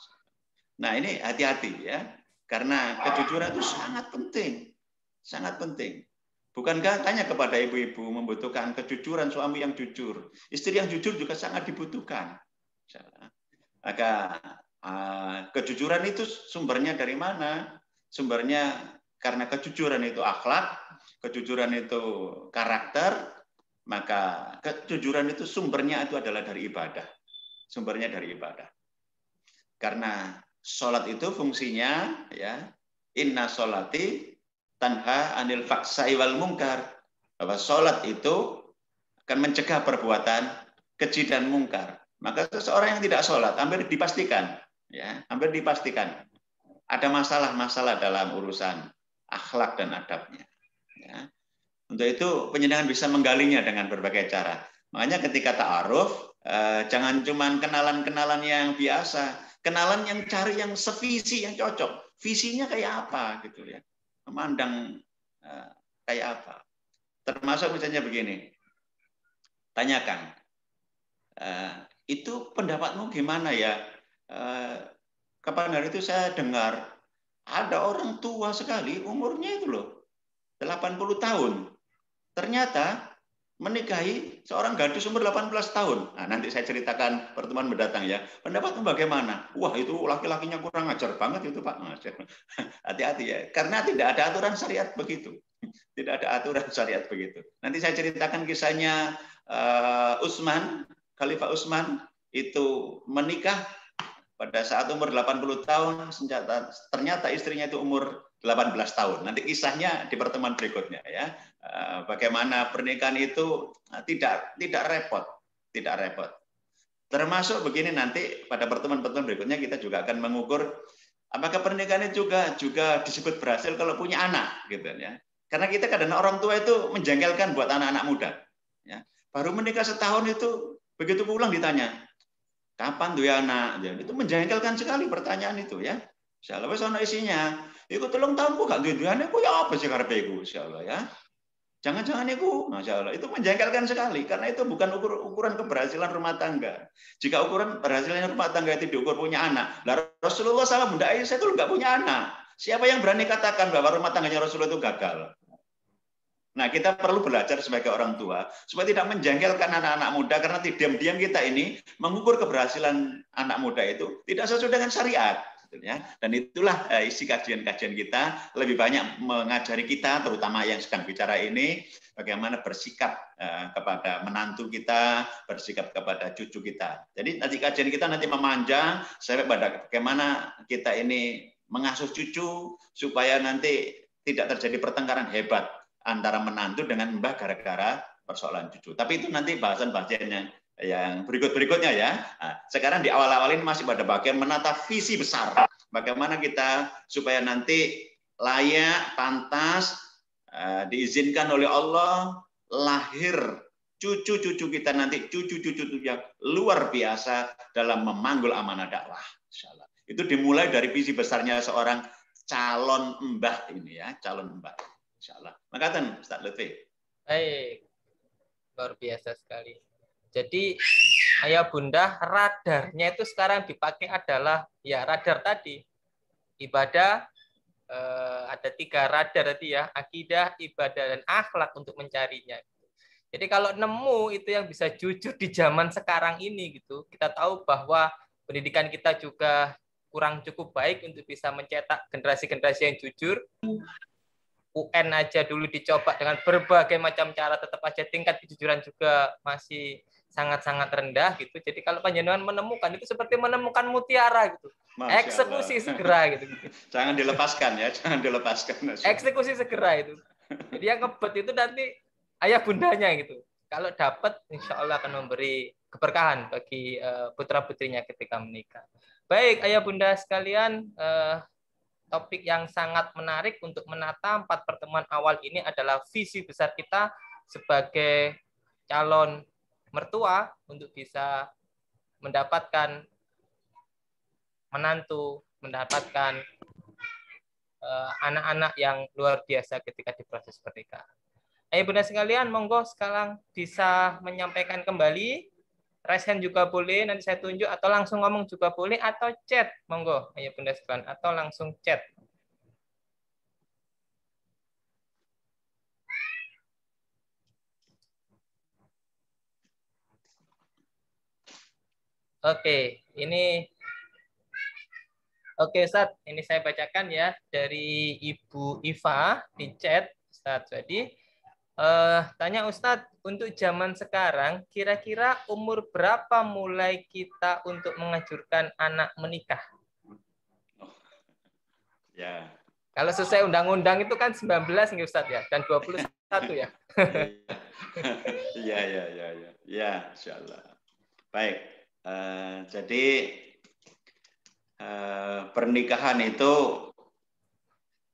Nah ini hati-hati ya, karena kejujuran itu sangat penting, sangat penting. Bukankah tanya kepada ibu-ibu membutuhkan kejujuran suami yang jujur, istri yang jujur juga sangat dibutuhkan. Maka kejujuran itu sumbernya dari mana? Sumbernya karena kejujuran itu akhlak, kejujuran itu karakter, maka kejujuran itu sumbernya itu adalah dari ibadah. Sumbernya dari ibadah. Karena sholat itu fungsinya ya, inna sholati tanha anil faksai wal mungkar. Bahwa sholat itu akan mencegah perbuatan keji dan mungkar. Maka seseorang yang tidak sholat hampir dipastikan, ya, hampir dipastikan ada masalah-masalah dalam urusan akhlak dan adabnya. Ya. Untuk itu penjenengan bisa menggalinya dengan berbagai cara. Makanya ketika ta'aruf, jangan cuma kenalan-kenalan yang biasa, kenalan yang cari yang sevisi, yang cocok. Visinya kayak apa gitu ya. Memandang kayak apa. Termasuk misalnya begini, tanyakan, itu pendapatmu gimana ya? Kapan hari itu saya dengar ada orang tua sekali, umurnya itu loh 80 tahun. Ternyata menikahi seorang gadis umur 18 tahun. Nah, nanti saya ceritakan pertemuan mendatang ya. Pendapatmu bagaimana? Wah, itu laki-lakinya kurang ajar banget itu, Pak. Hati-hati ya. Karena tidak ada aturan syariat begitu. Tidak ada aturan syariat begitu. Nanti saya ceritakan kisahnya Utsman, Khalifah Utsman itu menikah pada saat umur 80 tahun, ternyata istrinya itu umur 18 tahun. Nanti kisahnya di pertemuan berikutnya ya. Bagaimana pernikahan itu tidak repot, tidak repot. Termasuk begini nanti pada pertemuan-pertemuan berikutnya kita juga akan mengukur apakah pernikahan itu juga disebut berhasil kalau punya anak gitu ya. Karena kita kadang orang tua itu menjengkelkan buat anak-anak muda. Ya. Baru menikah setahun itu begitu pulang ditanya, kapan tuh ya anak? Ya, itu menjengkelkan sekali pertanyaan itu ya. Insyaallah wis ana isinya. Iku 3 tahun kok gak duwe anak, kok ya apa sih karepe iku insyaallah ya. Jangan-jangan itu, masyaallah, itu menjengkelkan sekali karena itu bukan ukuran keberhasilan rumah tangga. Jika ukuran keberhasilan rumah tangga itu diukur punya anak, lah Rasulullah sama Bunda Aisyah itu enggak punya anak. Siapa yang berani katakan bahwa rumah tangganya Rasulullah itu gagal? Nah, kita perlu belajar sebagai orang tua supaya tidak menjengkelkan anak-anak muda, karena diam-diam kita ini mengukur keberhasilan anak muda itu tidak sesuai dengan syariat. Dan itulah isi kajian-kajian kita, lebih banyak mengajari kita, terutama yang sedang bicara ini, bagaimana bersikap kepada menantu kita, bersikap kepada cucu kita. Jadi nanti kajian kita nanti memanjang sampai pada bagaimana kita ini mengasuh cucu supaya nanti tidak terjadi pertengkaran hebat antara menantu dengan mbah gara-gara persoalan cucu. Tapi itu nanti bahasan-bahasannya yang berikut-berikutnya ya. Nah, sekarang di awal-awal ini masih pada bagian menata visi besar. Bagaimana kita supaya nanti layak, pantas, diizinkan oleh Allah, lahir cucu-cucu kita nanti, cucu-cucu yang luar biasa dalam memanggul amanah dakwah. Insyaallah. Itu dimulai dari visi besarnya seorang calon mbah ini ya, calon mbah. Insyaallah. Makasih Ustaz Lutfi. Baik. Luar biasa sekali. Jadi ayah bunda, radarnya itu sekarang dipakai adalah ya radar tadi. Ibadah, ada 3 radar tadi ya, akidah, ibadah, dan akhlak untuk mencarinya. Jadi kalau nemu itu yang bisa jujur di zaman sekarang ini gitu, kita tahu bahwa pendidikan kita juga kurang cukup baik untuk bisa mencetak generasi-generasi yang jujur. UN aja dulu dicoba dengan berbagai macam cara, tetap aja tingkat kejujuran juga masih sangat-sangat rendah gitu. Jadi kalau panjenengan menemukan itu seperti menemukan mutiara gitu. Eksekusi segera gitu. Jangan dilepaskan ya, jangan dilepaskan. Eksekusi segera itu. Jadi yang ngebet itu nanti ayah bundanya gitu. Kalau dapat insya Allah akan memberi keberkahan bagi putra-putrinya ketika menikah. Baik ayah bunda sekalian, topik yang sangat menarik untuk menata 4 pertemuan awal ini adalah visi besar kita sebagai calon mertua untuk bisa mendapatkan menantu, mendapatkan anak-anak yang luar biasa ketika di proses pernikahan. Ayo bunda sekalian, monggo sekarang bisa menyampaikan kembali. Raise hand juga boleh, nanti saya tunjuk, atau langsung ngomong juga boleh, atau chat, monggo, ayo bunda sekalian, atau langsung chat. Oke, ini oke Ustaz, ini saya bacakan ya dari Ibu Iva di chat, Ustaz. Jadi tanya Ustadz, untuk zaman sekarang, kira-kira umur berapa mulai kita untuk menganjurkan anak menikah? Ya. Kalau sesuai undang-undang itu kan 19 nih Ustadz ya, dan 21 ya. Iya, ya, insyaallah. Baik, jadi pernikahan itu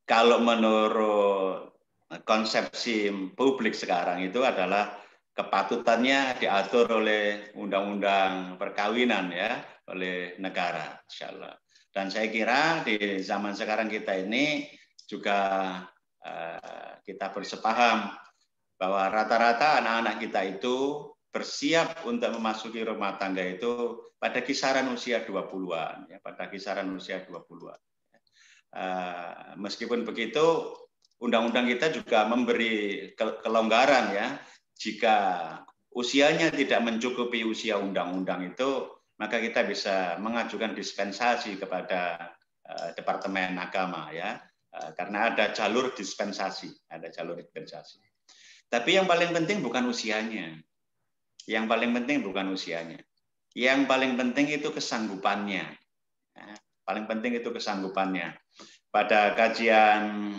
kalau menurut konsepsi publik sekarang itu adalah kepatutannya diatur oleh undang-undang perkawinan ya, oleh negara, insyaallah. Dan saya kira di zaman sekarang kita ini juga kita bersepaham bahwa rata-rata anak-anak kita itu bersiap untuk memasuki rumah tangga itu pada kisaran usia 20-an ya, pada kisaran usia 20-an. Meskipun begitu, undang-undang kita juga memberi kelonggaran ya, jika usianya tidak mencukupi usia undang-undang itu, maka kita bisa mengajukan dispensasi kepada Departemen Agama ya, karena ada jalur dispensasi, Tapi yang paling penting bukan usianya. Yang paling penting bukan usianya. Yang paling penting itu kesanggupannya. Paling penting itu kesanggupannya. Pada kajian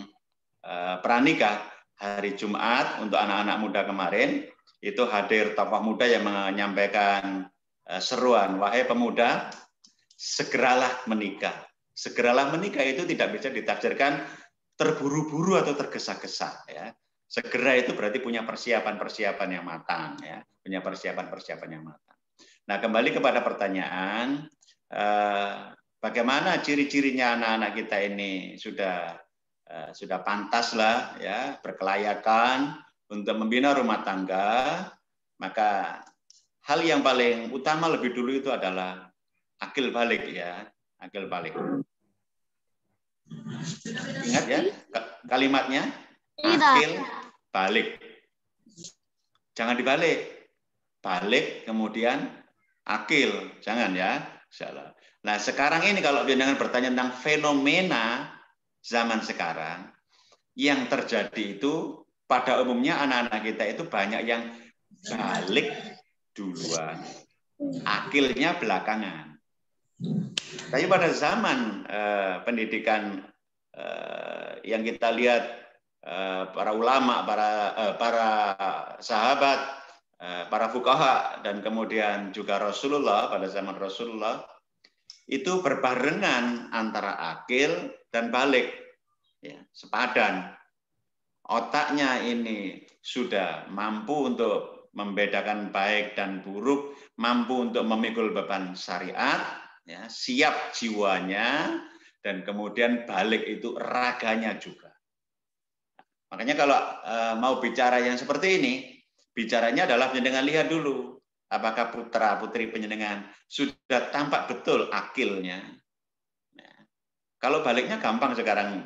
pranikah hari Jumat untuk anak-anak muda kemarin, itu hadir tokoh muda yang menyampaikan seruan, wahai pemuda, segeralah menikah. Segeralah menikah itu tidak bisa ditafsirkan terburu-buru atau tergesa-gesa. Ya. Segera itu berarti punya persiapan-persiapan yang matang. Ya. Punya persiapan-persiapan yang matang. Nah, kembali kepada pertanyaan, bagaimana ciri-cirinya anak-anak kita ini sudah pantas lah ya, berkelayakan untuk membina rumah tangga, maka hal yang paling utama lebih dulu itu adalah akil balik ya, akil balik. Ingat ya kalimatnya, akil balik. Jangan dibalik. Balik kemudian akil. Jangan ya. Salah. Nah, sekarang ini kalau dengan bertanya tentang fenomena zaman sekarang, yang terjadi itu pada umumnya anak-anak kita itu banyak yang balik duluan, akilnya belakangan. Tapi pada zaman pendidikan yang kita lihat para ulama, para sahabat, para fuqaha, dan kemudian juga Rasulullah pada zaman Rasulullah, itu berbarengan antara akil dan balik, ya, sepadan. Otaknya ini sudah mampu untuk membedakan baik dan buruk, mampu untuk memikul beban syariat, ya, siap jiwanya, dan kemudian balik itu raganya juga. Makanya kalau mau bicara yang seperti ini, bicaranya adalah penjenengan lihat dulu, apakah putra putri penjenengan sudah tampak betul akilnya. Nah, kalau baliknya gampang sekarang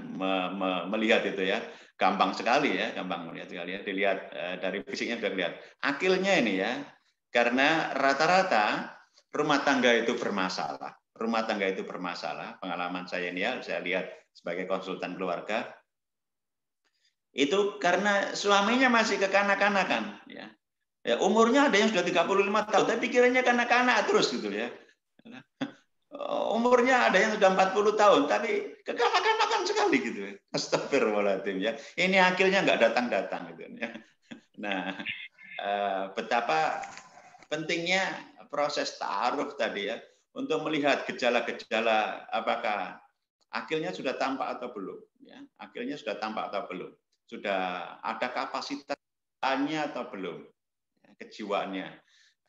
melihat itu ya, gampang sekali ya, gampang melihat sekali ya, dilihat dari fisiknya sudah lihat. Akilnya ini ya, karena rata-rata rumah tangga itu bermasalah. Rumah tangga itu bermasalah, pengalaman saya ini ya, saya lihat sebagai konsultan keluarga, itu karena suaminya masih kekanak-kanakan. Ya. Ya, umurnya ada yang sudah 35 tahun, tapi pikirannya kanak-kanak terus gitu ya. Umurnya ada yang sudah 40 tahun, tapi kekanak-kanakan sekali gitu ya. Astagfirullahaladzim ya. Ini akhirnya nggak datang-datang gitu ya. Nah, betapa pentingnya proses ta'aruf tadi ya, untuk melihat gejala-gejala apakah akilnya sudah tampak atau belum. Ya. Akilnya sudah tampak atau belum. Sudah ada kapasitasnya atau belum. Ya, kejiwaannya.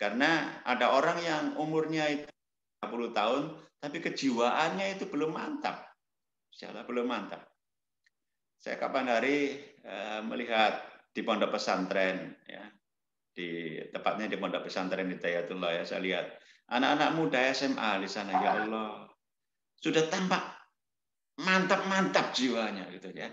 Karena ada orang yang umurnya itu 30 tahun, tapi kejiwaannya itu belum mantap. Secara belum mantap. Saya kapan hari melihat di pondok pesantren, ya, tepatnya di pondok pesantren Hidayatullah ya, saya lihat anak-anak muda SMA di sana, ya Allah, sudah tampak mantap-mantap jiwanya gitu ya,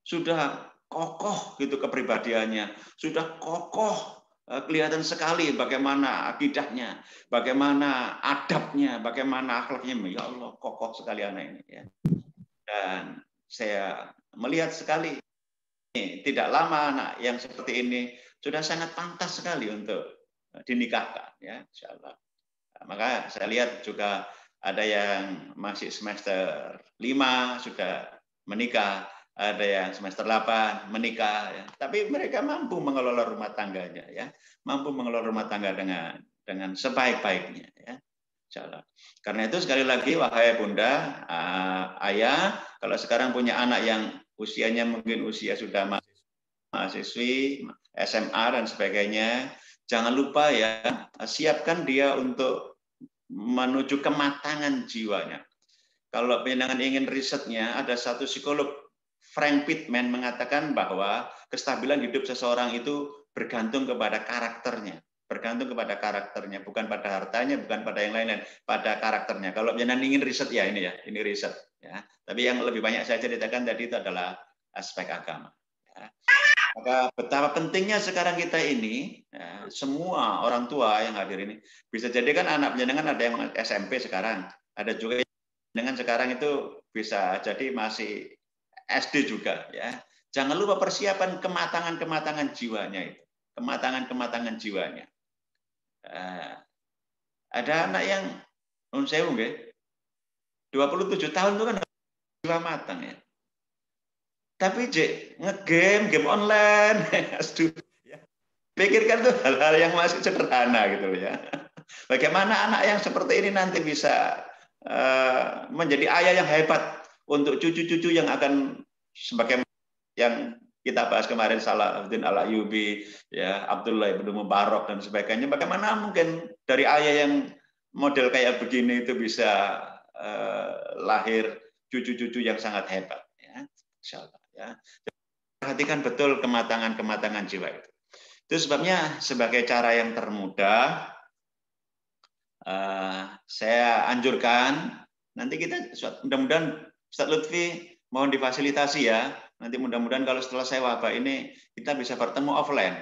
sudah kokoh gitu kepribadiannya, sudah kokoh, kelihatan sekali bagaimana akidahnya, bagaimana adabnya, bagaimana akhlaknya, ya Allah, kokoh sekali anak ini ya. Dan saya melihat sekali tidak lama anak yang seperti ini sudah sangat pantas sekali untuk dinikahkan ya, insyaallah. Nah, maka saya lihat juga ada yang masih semester 5 sudah menikah, ada yang semester 8 menikah ya. Tapi mereka mampu mengelola rumah tangganya ya, mampu mengelola rumah tangga dengan sebaik-baiknya ya. Insyaallah. Karena itu sekali lagi wahai bunda, ayah, kalau sekarang punya anak yang usianya mungkin usia sudah mahasiswi, SMA dan sebagainya, jangan lupa ya, siapkan dia untuk menuju kematangan jiwanya. Kalau penjenengan ingin risetnya, ada satu psikolog, Frank Pittman, mengatakan bahwa kestabilan hidup seseorang itu bergantung kepada karakternya. Bergantung kepada karakternya, bukan pada hartanya, bukan pada yang lain-lain, pada karakternya. Kalau penjenengan ingin riset ya ini riset ya. Tapi yang lebih banyak saya ceritakan tadi itu adalah aspek agama. Ya. Maka betapa pentingnya sekarang kita ini, ya, semua orang tua yang hadir ini, bisa jadi kan anak penjenengan ada yang SMP sekarang, ada juga yang sekarang itu bisa jadi masih SD juga ya. Jangan lupa persiapan kematangan jiwanya itu, kematangan jiwanya. Ada anak yang saya 27 tahun itu kan jiwa matang ya. Tapi game online, pikirkan tuh hal-hal yang masih sederhana gitu ya. Bagaimana anak yang seperti ini nanti bisa menjadi ayah yang hebat untuk cucu-cucu yang akan sebagai yang kita bahas kemarin, Salahuddin Al-Ayyubi, ya, Abdullah ibn Mubarak dan sebagainya. Bagaimana mungkin dari ayah yang model kayak begini itu bisa lahir cucu-cucu yang sangat hebat, ya, insyaallah. Ya. Perhatikan betul kematangan jiwa itu. Itu sebabnya sebagai cara yang termudah, saya anjurkan nanti kita mudah-mudahan Ustaz Lutfi mohon difasilitasi ya. Nanti mudah-mudahan kalau selesai wabah ini kita bisa bertemu offline.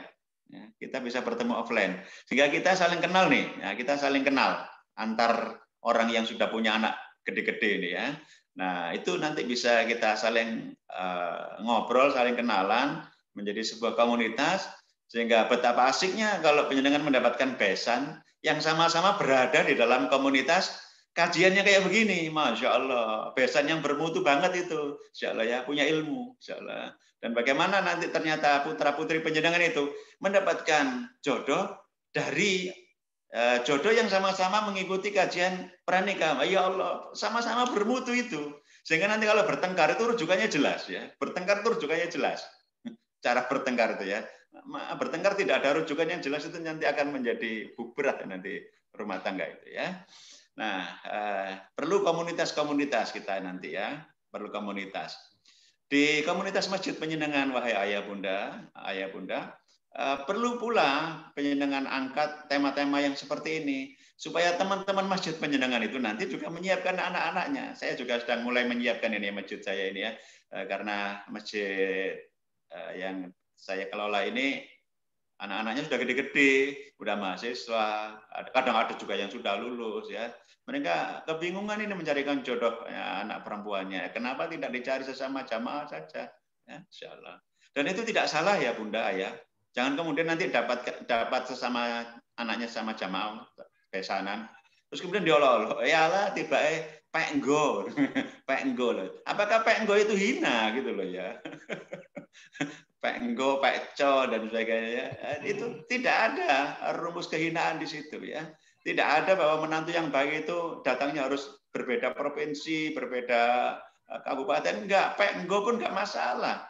Ya, kita bisa bertemu offline. Sehingga kita saling kenal nih. Ya, kita saling kenal antar orang yang sudah punya anak gede-gede ini ya. Nah, itu nanti bisa kita saling ngobrol, saling kenalan, menjadi sebuah komunitas, sehingga betapa asiknya kalau penjenengan mendapatkan besan yang sama-sama berada di dalam komunitas kajiannya kayak begini. Masya Allah, besan yang bermutu banget itu. Insya Allah ya, punya ilmu. Insya Allah. Dan bagaimana nanti ternyata putra-putri penjenengan itu mendapatkan jodoh dari jodoh yang sama-sama mengikuti kajian pranikah. Ya Allah, sama-sama bermutu itu. Sehingga nanti kalau bertengkar itu rujukannya jelas ya. Bertengkar itu rujukannya jelas. Cara bertengkar itu ya. Bertengkar tidak ada rujukan yang jelas itu nanti akan menjadi berat nanti rumah tangga itu ya. Nah, perlu komunitas-komunitas kita nanti ya. Perlu komunitas. Di komunitas masjid penyenangan wahai ayah bunda, perlu pula penyenangan angkat tema-tema yang seperti ini supaya teman-teman masjid penyenangan itu nanti juga menyiapkan anak-anaknya. Saya juga sedang mulai menyiapkan ini masjid saya ini ya, karena masjid yang saya kelola ini anak-anaknya sudah gede-gede, sudah mahasiswa, kadang ada juga yang sudah lulus ya. Mereka kebingungan ini mencarikan jodoh ya, anak perempuannya. Kenapa tidak dicari sesama jamaah saja? Ya, insya Allah. Dan itu tidak salah ya bunda ayah. Jangan kemudian nanti dapat sesama anaknya sama jamaah besanan. Terus kemudian diolok-olok, ya lah tiba-tiba penggo, penggo loh. Apakah penggo itu hina gitu loh ya? Penggo, pekco dan sebagainya. Itu tidak ada rumus kehinaan di situ ya. Tidak ada bahwa menantu yang baik itu datangnya harus berbeda provinsi, berbeda kabupaten. Enggak, penggo pun enggak masalah.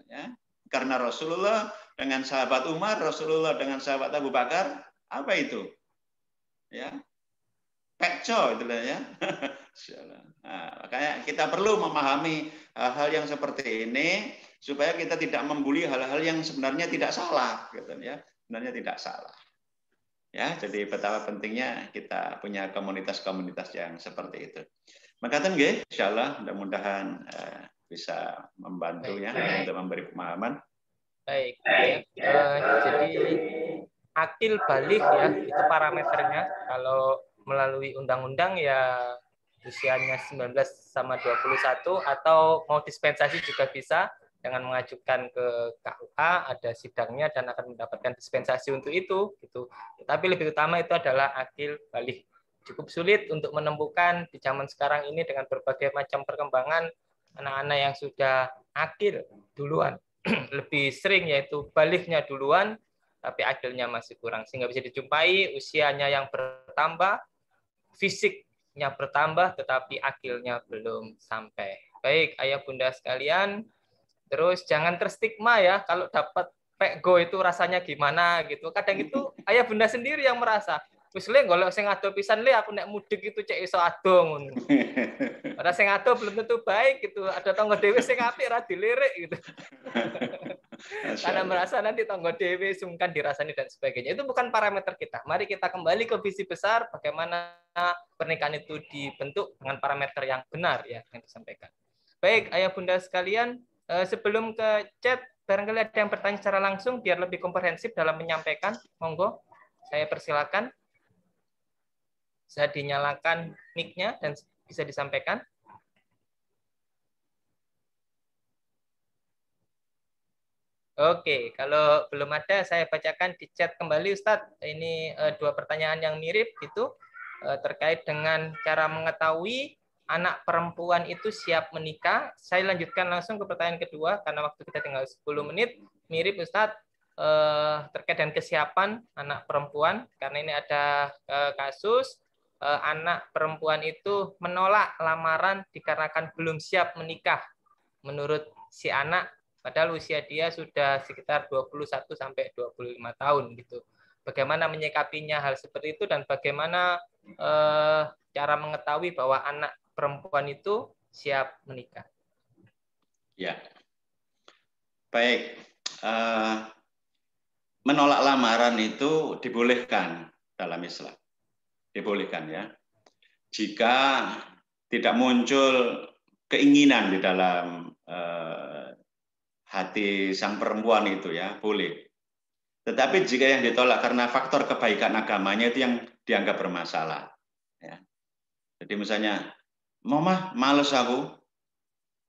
Ya. Karena Rasulullah dengan sahabat Umar, Rasulullah dengan sahabat Abu Bakar, apa itu? Ya, pekco itulah ya. Nah, makanya kita perlu memahami hal-hal yang seperti ini supaya kita tidak membuli hal-hal yang sebenarnya tidak salah, gitu ya. Sebenarnya tidak salah. Ya, jadi betapa pentingnya kita punya komunitas-komunitas yang seperti itu. Makaten nggih, insyaallah mudah-mudahan bisa membantu ya untuk memberi pemahaman. Baik, ya. Jadi akil balik ya itu parameternya. Kalau melalui undang-undang ya usianya 19 sama 21 atau mau dispensasi juga bisa dengan mengajukan ke KUA, ada sidangnya dan akan mendapatkan dispensasi untuk itu gitu. Tapi lebih utama itu adalah akil balik. Cukup sulit untuk menemukan di zaman sekarang ini dengan berbagai macam perkembangan anak-anak yang sudah akil duluan. Lebih sering yaitu baliknya duluan tapi akilnya masih kurang, sehingga bisa dijumpai usianya yang bertambah, fisiknya bertambah tetapi akilnya belum sampai. Baik ayah bunda sekalian, terus jangan terstigma ya kalau dapat pekgo itu rasanya gimana gitu. Kadang itu ayah bunda sendiri yang merasa, wis le golek sing ado pisan le aku nek mudik itu cek iso ado ngono. Padahal sing ado belum tentu baik gitu. Ada tangga dhewe sing apik ra dilirik gitu. Karena merasa nanti tangga dhewe sungkan dirasani dan sebagainya. Itu bukan parameter kita. Mari kita kembali ke visi besar bagaimana pernikahan itu dibentuk dengan parameter yang benar ya yang disampaikan. Baik, ayah bunda sekalian, sebelum ke chat barangkali ada yang bertanya secara langsung biar lebih komprehensif dalam menyampaikan. Monggo, saya persilakan. Bisa dinyalakan mic-nya dan bisa disampaikan. Oke, kalau belum ada saya bacakan di chat kembali Ustadz. Ini dua pertanyaan yang mirip gitu terkait dengan cara mengetahui anak perempuan itu siap menikah. Saya lanjutkan langsung ke pertanyaan kedua karena waktu kita tinggal 10 menit. Mirip Ustadz terkait dengan kesiapan anak perempuan karena ini ada kasus anak perempuan itu menolak lamaran dikarenakan belum siap menikah menurut si anak. Padahal usia dia sudah sekitar 21 sampai 25 tahun gitu. Bagaimana menyikapinya hal seperti itu dan bagaimana cara mengetahui bahwa anak perempuan itu siap menikah? Ya, baik. Menolak lamaran itu dibolehkan dalam Islam. Dibolehkan ya. Jika tidak muncul keinginan di dalam hati sang perempuan itu ya, boleh. Tetapi jika yang ditolak karena faktor kebaikan agamanya itu yang dianggap bermasalah. Ya. Jadi misalnya, Mama males aku,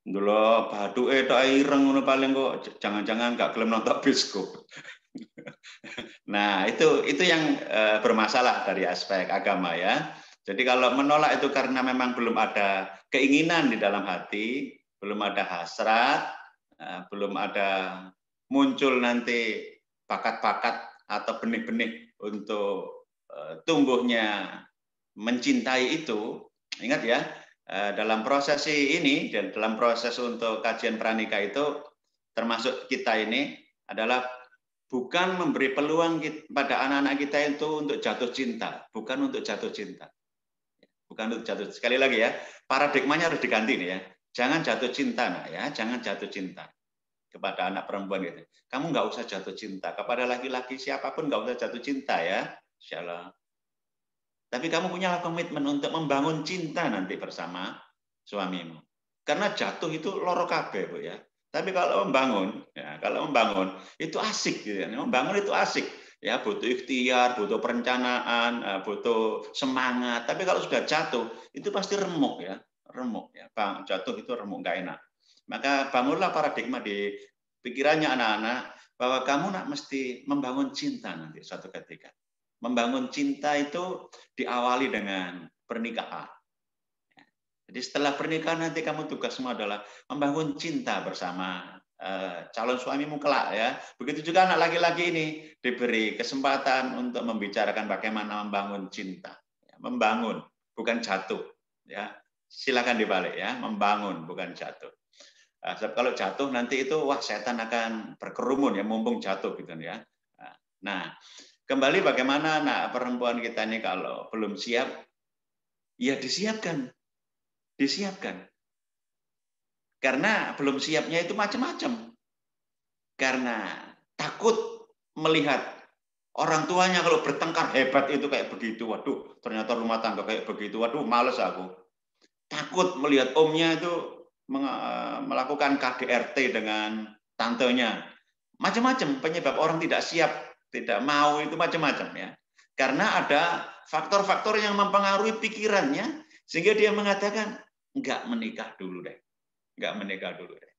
dulu baduke tok ireng ngono paling kok jangan-jangan nggak gelem nonton bioskop. Nah itu yang bermasalah dari aspek agama ya. Jadi kalau menolak itu karena memang belum ada keinginan di dalam hati, belum ada hasrat, belum ada muncul nanti bakat-bakat atau benih-benih untuk tumbuhnya mencintai itu. Ingat ya, dalam proses ini, dalam proses untuk kajian pranikah itu, termasuk kita ini adalah bukan memberi peluang pada anak-anak kita itu untuk jatuh cinta, bukan untuk jatuh cinta. Bukan untuk jatuh. Sekali lagi ya, paradigmanya harus diganti nih ya. Jangan jatuh cinta, nak ya, jangan jatuh cinta kepada anak perempuan gitu. Kamu nggak usah jatuh cinta kepada laki-laki siapapun, nggak usah jatuh cinta ya, insyaallah. Tapi kamu punya komitmen untuk membangun cinta nanti bersama suamimu. Karena jatuh itu loro kabeh, Bu ya. Tapi kalau membangun, ya, kalau membangun itu asik gitu ya. Membangun itu asik. Ya, butuh ikhtiar, butuh perencanaan, butuh semangat. Tapi kalau sudah jatuh, itu pasti remuk ya. Remuk ya. Bang, jatuh itu remuk, nggak enak. Maka bangunlah paradigma di pikirannya anak-anak bahwa kamu nak mesti membangun cinta nanti suatu ketika. Membangun cinta itu diawali dengan pernikahan. Jadi setelah pernikahan nanti kamu tugasmu adalah membangun cinta bersama calon suamimu kelak ya. Begitu juga anak laki-laki ini diberi kesempatan untuk membicarakan bagaimana membangun cinta. Membangun, bukan jatuh. Ya, silakan dibalik ya, membangun bukan jatuh. Sebab kalau jatuh nanti itu wah setan akan berkerumun ya, mumpung jatuh gitu ya. Nah, kembali bagaimana anak perempuan kita ini kalau belum siap, ya disiapkan. Disiapkan. Karena belum siapnya itu macam-macam. Karena takut melihat orang tuanya kalau bertengkar hebat itu kayak begitu. Waduh, ternyata rumah tangga kayak begitu. Waduh, males aku. Takut melihat omnya itu melakukan KDRT dengan tantenya. Macam-macam penyebab orang tidak siap, tidak mau itu macam-macam ya. Karena ada faktor-faktor yang mempengaruhi pikirannya sehingga dia mengatakan enggak menikah dulu deh. Enggak menikah dulu deh.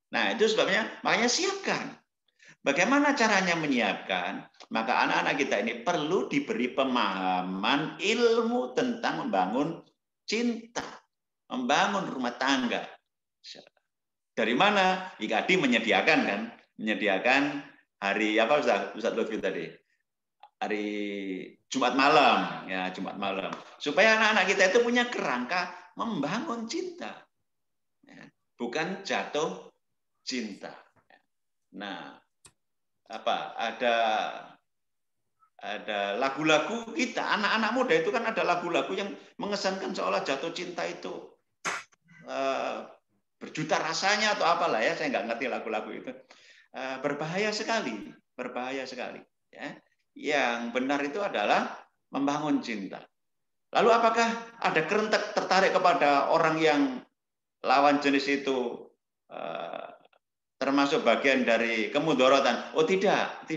Nah, itu sebabnya makanya siapkan. Bagaimana caranya menyiapkan? Maka anak-anak kita ini perlu diberi pemahaman ilmu tentang membangun cinta, membangun rumah tangga. Dari mana? IKADI menyediakan kan? Menyediakan hari apa Ustaz Lutfi tadi? Hari Jumat malam, ya Jumat malam. Supaya anak-anak kita itu punya kerangka membangun cinta. Ya, bukan jatuh cinta. Nah, apa? Ada lagu-lagu kita, anak-anak muda itu kan ada lagu-lagu yang mengesankan seolah jatuh cinta itu berjuta rasanya atau apalah ya, saya nggak ngerti lagu-lagu itu. Berbahaya sekali, berbahaya sekali. Ya. Yang benar itu adalah membangun cinta. Lalu apakah ada kerentek tertarik kepada orang yang lawan jenis itu termasuk bagian dari kemudorotan? Oh tidak.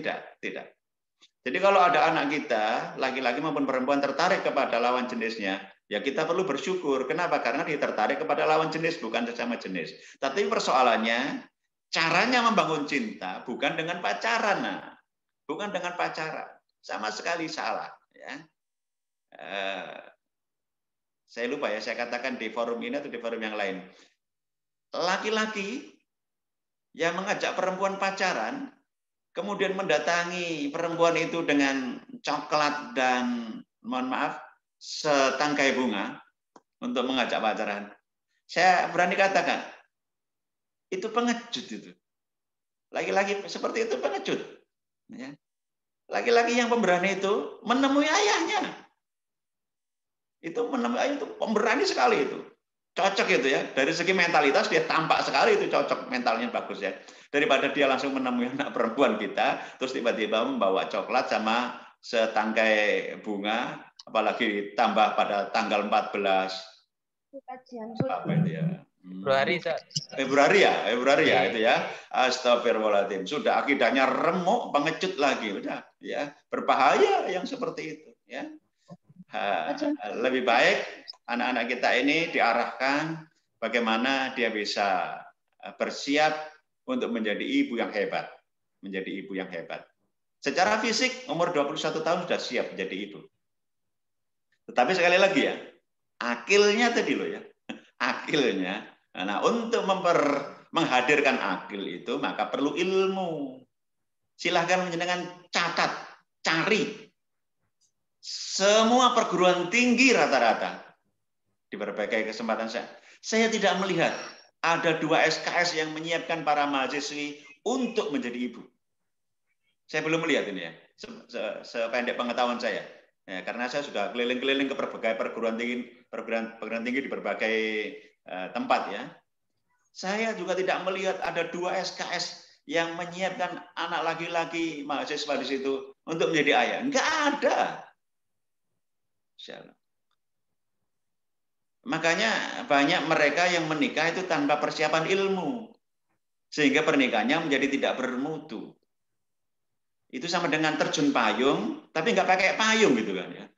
Jadi kalau ada anak kita, laki-laki maupun perempuan tertarik kepada lawan jenisnya, ya kita perlu bersyukur. Kenapa? Karena dia tertarik kepada lawan jenis, bukan sesama jenis. Tapi persoalannya, caranya membangun cinta bukan dengan pacaran. Nah. Bukan dengan pacaran. Sama sekali salah. Ya. Saya lupa ya, saya katakan di forum ini atau di forum yang lain. Laki-laki yang mengajak perempuan pacaran, kemudian mendatangi perempuan itu dengan coklat dan, mohon maaf, setangkai bunga untuk mengajak pacaran. Saya berani katakan, itu pengecut itu. Laki-laki seperti itu pengecut. Laki-laki yang pemberani itu menemui ayahnya. Itu menemui ayah itu pemberani sekali itu. Cocok itu ya. Dari segi mentalitas dia tampak sekali itu cocok, mentalnya bagus ya. Daripada dia langsung menemui anak perempuan kita, terus tiba-tiba membawa coklat sama setangkai bunga, apalagi ditambah pada tanggal 14 Apa itu ya? Februari, Februari ya itu ya. Astagfirullahaladzim. Sudah akidahnya remuk, pengecut lagi, udah ya. Berbahaya yang seperti itu ya. Lebih baik anak-anak kita ini diarahkan bagaimana dia bisa bersiap untuk menjadi ibu yang hebat. Menjadi ibu yang hebat. Secara fisik umur 21 tahun sudah siap menjadi ibu. Tetapi sekali lagi ya, akilnya tadi loh ya. Akilnya. Nah, untuk menghadirkan akil itu maka perlu ilmu. Silahkan menjenengan catat, cari semua perguruan tinggi rata-rata di berbagai kesempatan saya tidak melihat ada 2 SKS yang menyiapkan para mahasiswi untuk menjadi ibu. Saya belum melihat ini ya, sependek pengetahuan saya. Ya, karena saya sudah keliling-keliling ke berbagai perguruan tinggi di berbagai tempat ya. Saya juga tidak melihat ada 2 SKS yang menyiapkan anak laki-laki mahasiswa di situ untuk menjadi ayah. Enggak ada. Makanya banyak mereka yang menikah itu tanpa persiapan ilmu. Sehingga pernikahannya menjadi tidak bermutu. Itu sama dengan terjun payung, tapi nggak pakai payung gitu kan ya.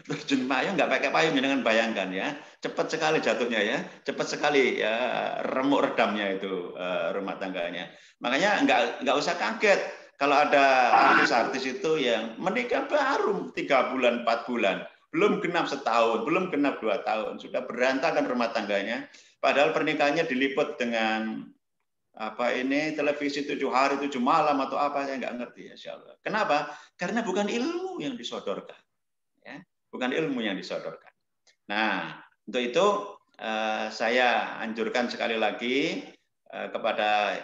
Terjun payung nggak pakai payung, dengan bayangkan ya, cepat sekali jatuhnya ya, cepat sekali ya remuk redamnya itu rumah tangganya. Makanya nggak usah kaget kalau ada artis-artis itu yang menikah baru 3 bulan, 4 bulan, belum genap setahun, belum genap 2 tahun, sudah berantakan rumah tangganya. Padahal pernikahannya diliput dengan televisi 7 hari 7 malam atau apa, saya nggak ngerti ya, insya Allah. Kenapa? Karena bukan ilmu yang disodorkan. Ya, bukan ilmu yang disodorkan. Nah, untuk itu saya anjurkan sekali lagi kepada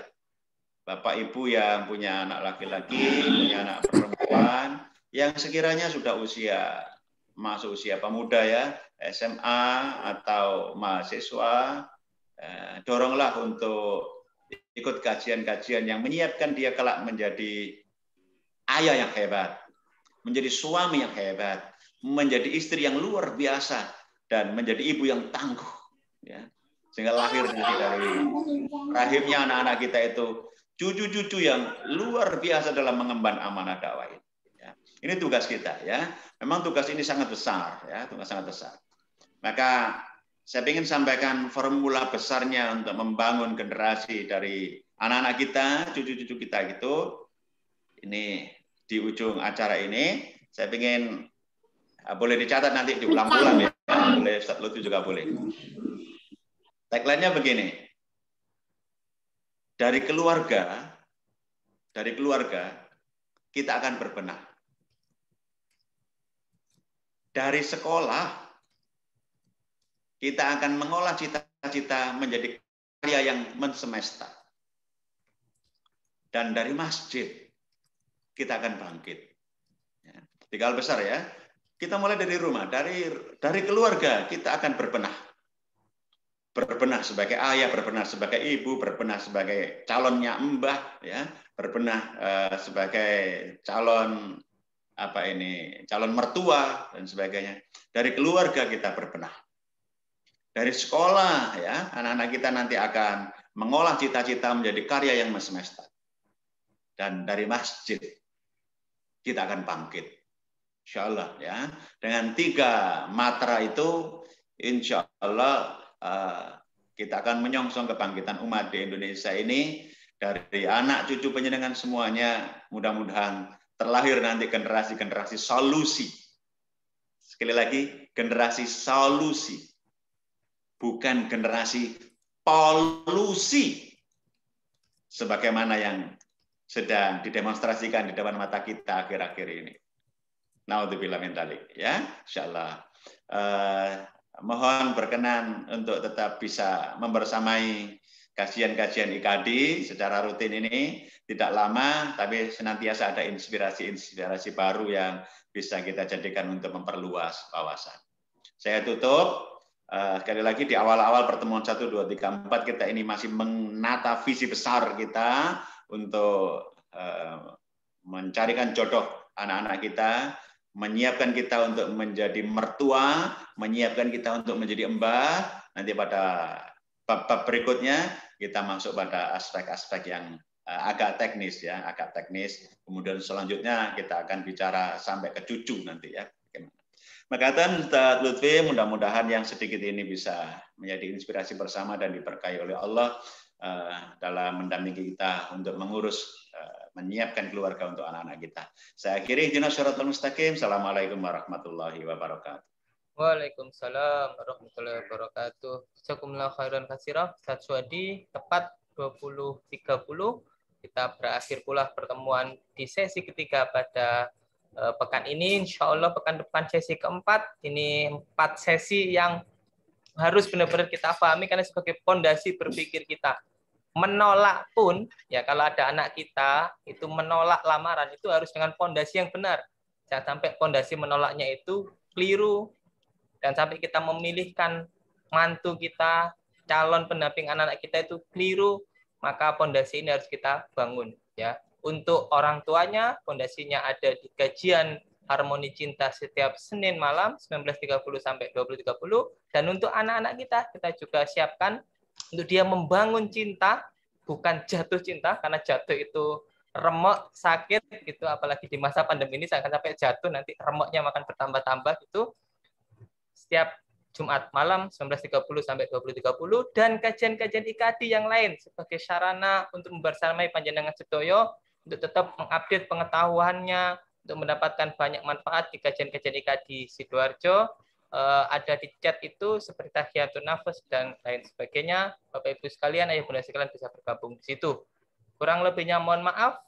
Bapak Ibu yang punya anak laki-laki, punya anak perempuan, yang sekiranya sudah masuk usia pemuda ya, SMA atau mahasiswa, doronglah untuk ikut kajian-kajian yang menyiapkan dia kelak menjadi ayah yang hebat, menjadi suami yang hebat, menjadi istri yang luar biasa, dan menjadi ibu yang tangguh. Ya. Sehingga lahir nanti dari rahimnya anak-anak kita itu cucu-cucu yang luar biasa dalam mengemban amanah dakwah ini. Ya. Ini tugas kita ya. Memang tugas ini sangat besar ya, tugas sangat besar. Maka saya ingin sampaikan formula besarnya untuk membangun generasi dari anak-anak kita, cucu-cucu kita gitu. Ini di ujung acara ini, saya ingin boleh dicatat nanti diulang-ulang ya. Boleh Ustaz Lutfi juga boleh. Tagline-nya begini. Dari keluarga kita akan berbenah. Dari sekolah kita akan mengolah cita-cita menjadi karya yang mensemesta. Dan dari masjid kita akan bangkit. Ya, 3 hal besar ya. Kita mulai dari rumah, dari keluarga kita akan berbenah. Berbenah sebagai ayah, berbenah sebagai ibu, berbenah sebagai calonnya mbah, ya, berbenah sebagai calon calon mertua dan sebagainya. Dari keluarga kita berbenah. Dari sekolah ya, anak-anak kita nanti akan mengolah cita-cita menjadi karya yang semesta. Dan dari masjid kita akan bangkit. Insya Allah ya. Dengan 3 matra itu, insya Allah kita akan menyongsong kebangkitan umat di Indonesia ini. Dari anak cucu penjenengan semuanya, mudah-mudahan terlahir nanti generasi-generasi solusi. Sekali lagi, generasi solusi. Bukan generasi polusi. Sebagaimana yang sedang didemonstrasikan di depan mata kita akhir-akhir ini. Naudzubillah min dzalik ya, insyaallah. Mohon berkenan untuk tetap bisa membersamai kajian-kajian IKD secara rutin ini, tidak lama tapi senantiasa ada inspirasi-inspirasi baru yang bisa kita jadikan untuk memperluas wawasan. Saya tutup. Sekali lagi di awal-awal pertemuan 1, 2, 3, 4 kita ini masih menata visi besar kita untuk mencarikan jodoh anak-anak kita, menyiapkan kita untuk menjadi mertua, menyiapkan kita untuk menjadi mbah. Nanti pada bab berikutnya kita masuk pada aspek-aspek yang agak teknis ya, agak teknis. Kemudian selanjutnya kita akan bicara sampai ke cucu nanti ya. Makatan Ustaz Lutfi, mudah-mudahan yang sedikit ini bisa menjadi inspirasi bersama dan diberkahi oleh Allah dalam mendampingi kita untuk mengurus, menyiapkan keluarga untuk anak-anak kita. Saya akhiri, ihdinas syiratal mustaqim. Assalamualaikum warahmatullahi wabarakatuh. Waalaikumsalam warahmatullahi wabarakatuh. Jazakumullah khairan katsira. Ustaz Suhadi, tepat 20.30 kita berakhir pula pertemuan di sesi ketiga pada pekan ini. Insya Allah pekan depan sesi keempat. Ini 4 sesi yang harus benar-benar kita pahami karena sebagai pondasi berpikir kita. Menolak pun, ya kalau ada anak kita itu menolak lamaran, itu harus dengan pondasi yang benar. Jangan sampai pondasi menolaknya itu keliru. Dan sampai kita memilihkan mantu kita, calon pendamping anak-anak kita itu keliru, maka pondasi ini harus kita bangun. Ya. Untuk orang tuanya, fondasinya ada di kajian Harmoni Cinta setiap Senin malam 19.30 sampai 20.30. Dan untuk anak-anak kita juga siapkan untuk dia membangun cinta, bukan jatuh cinta, karena jatuh itu remuk, sakit, gitu. Apalagi di masa pandemi ini, jangan sampai jatuh, nanti remuknya akan bertambah-tambah. Gitu. Setiap Jumat malam 19.30 sampai 20.30 dan kajian-kajian IKADI yang lain sebagai sarana untuk membersamai panjenengan sedoyo untuk tetap mengupdate pengetahuannya, untuk mendapatkan banyak manfaat di kajian-kajian IKADI Sidoarjo. Ada di chat itu seperti tahiyatun nafas dan lain sebagainya. Bapak Ibu sekalian, ayah bunda sekalian bisa bergabung di situ. Kurang lebihnya mohon maaf.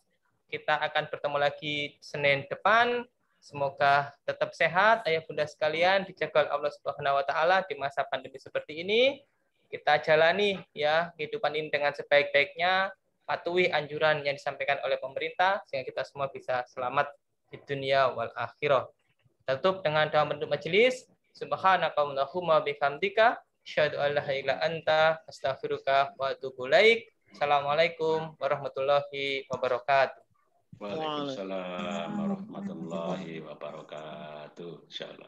Kita akan bertemu lagi Senin depan. Semoga tetap sehat, ayah bunda sekalian, dijaga Allah Subhanahu wa taala di masa pandemi seperti ini. Kita jalani ya kehidupan ini dengan sebaik-baiknya, patuhi anjuran yang disampaikan oleh pemerintah sehingga kita semua bisa selamat di dunia wal akhirah. Tutup dengan doa penutup majelis. Subhanakallahumma bihamdika asyhadu an la ilaha illa anta astaghfiruka wa atubu ilaik. Assalamualaikum warahmatullahi wabarakatuh. Waalaikumsalam warahmatullahi wabarakatuh. Insyaallah.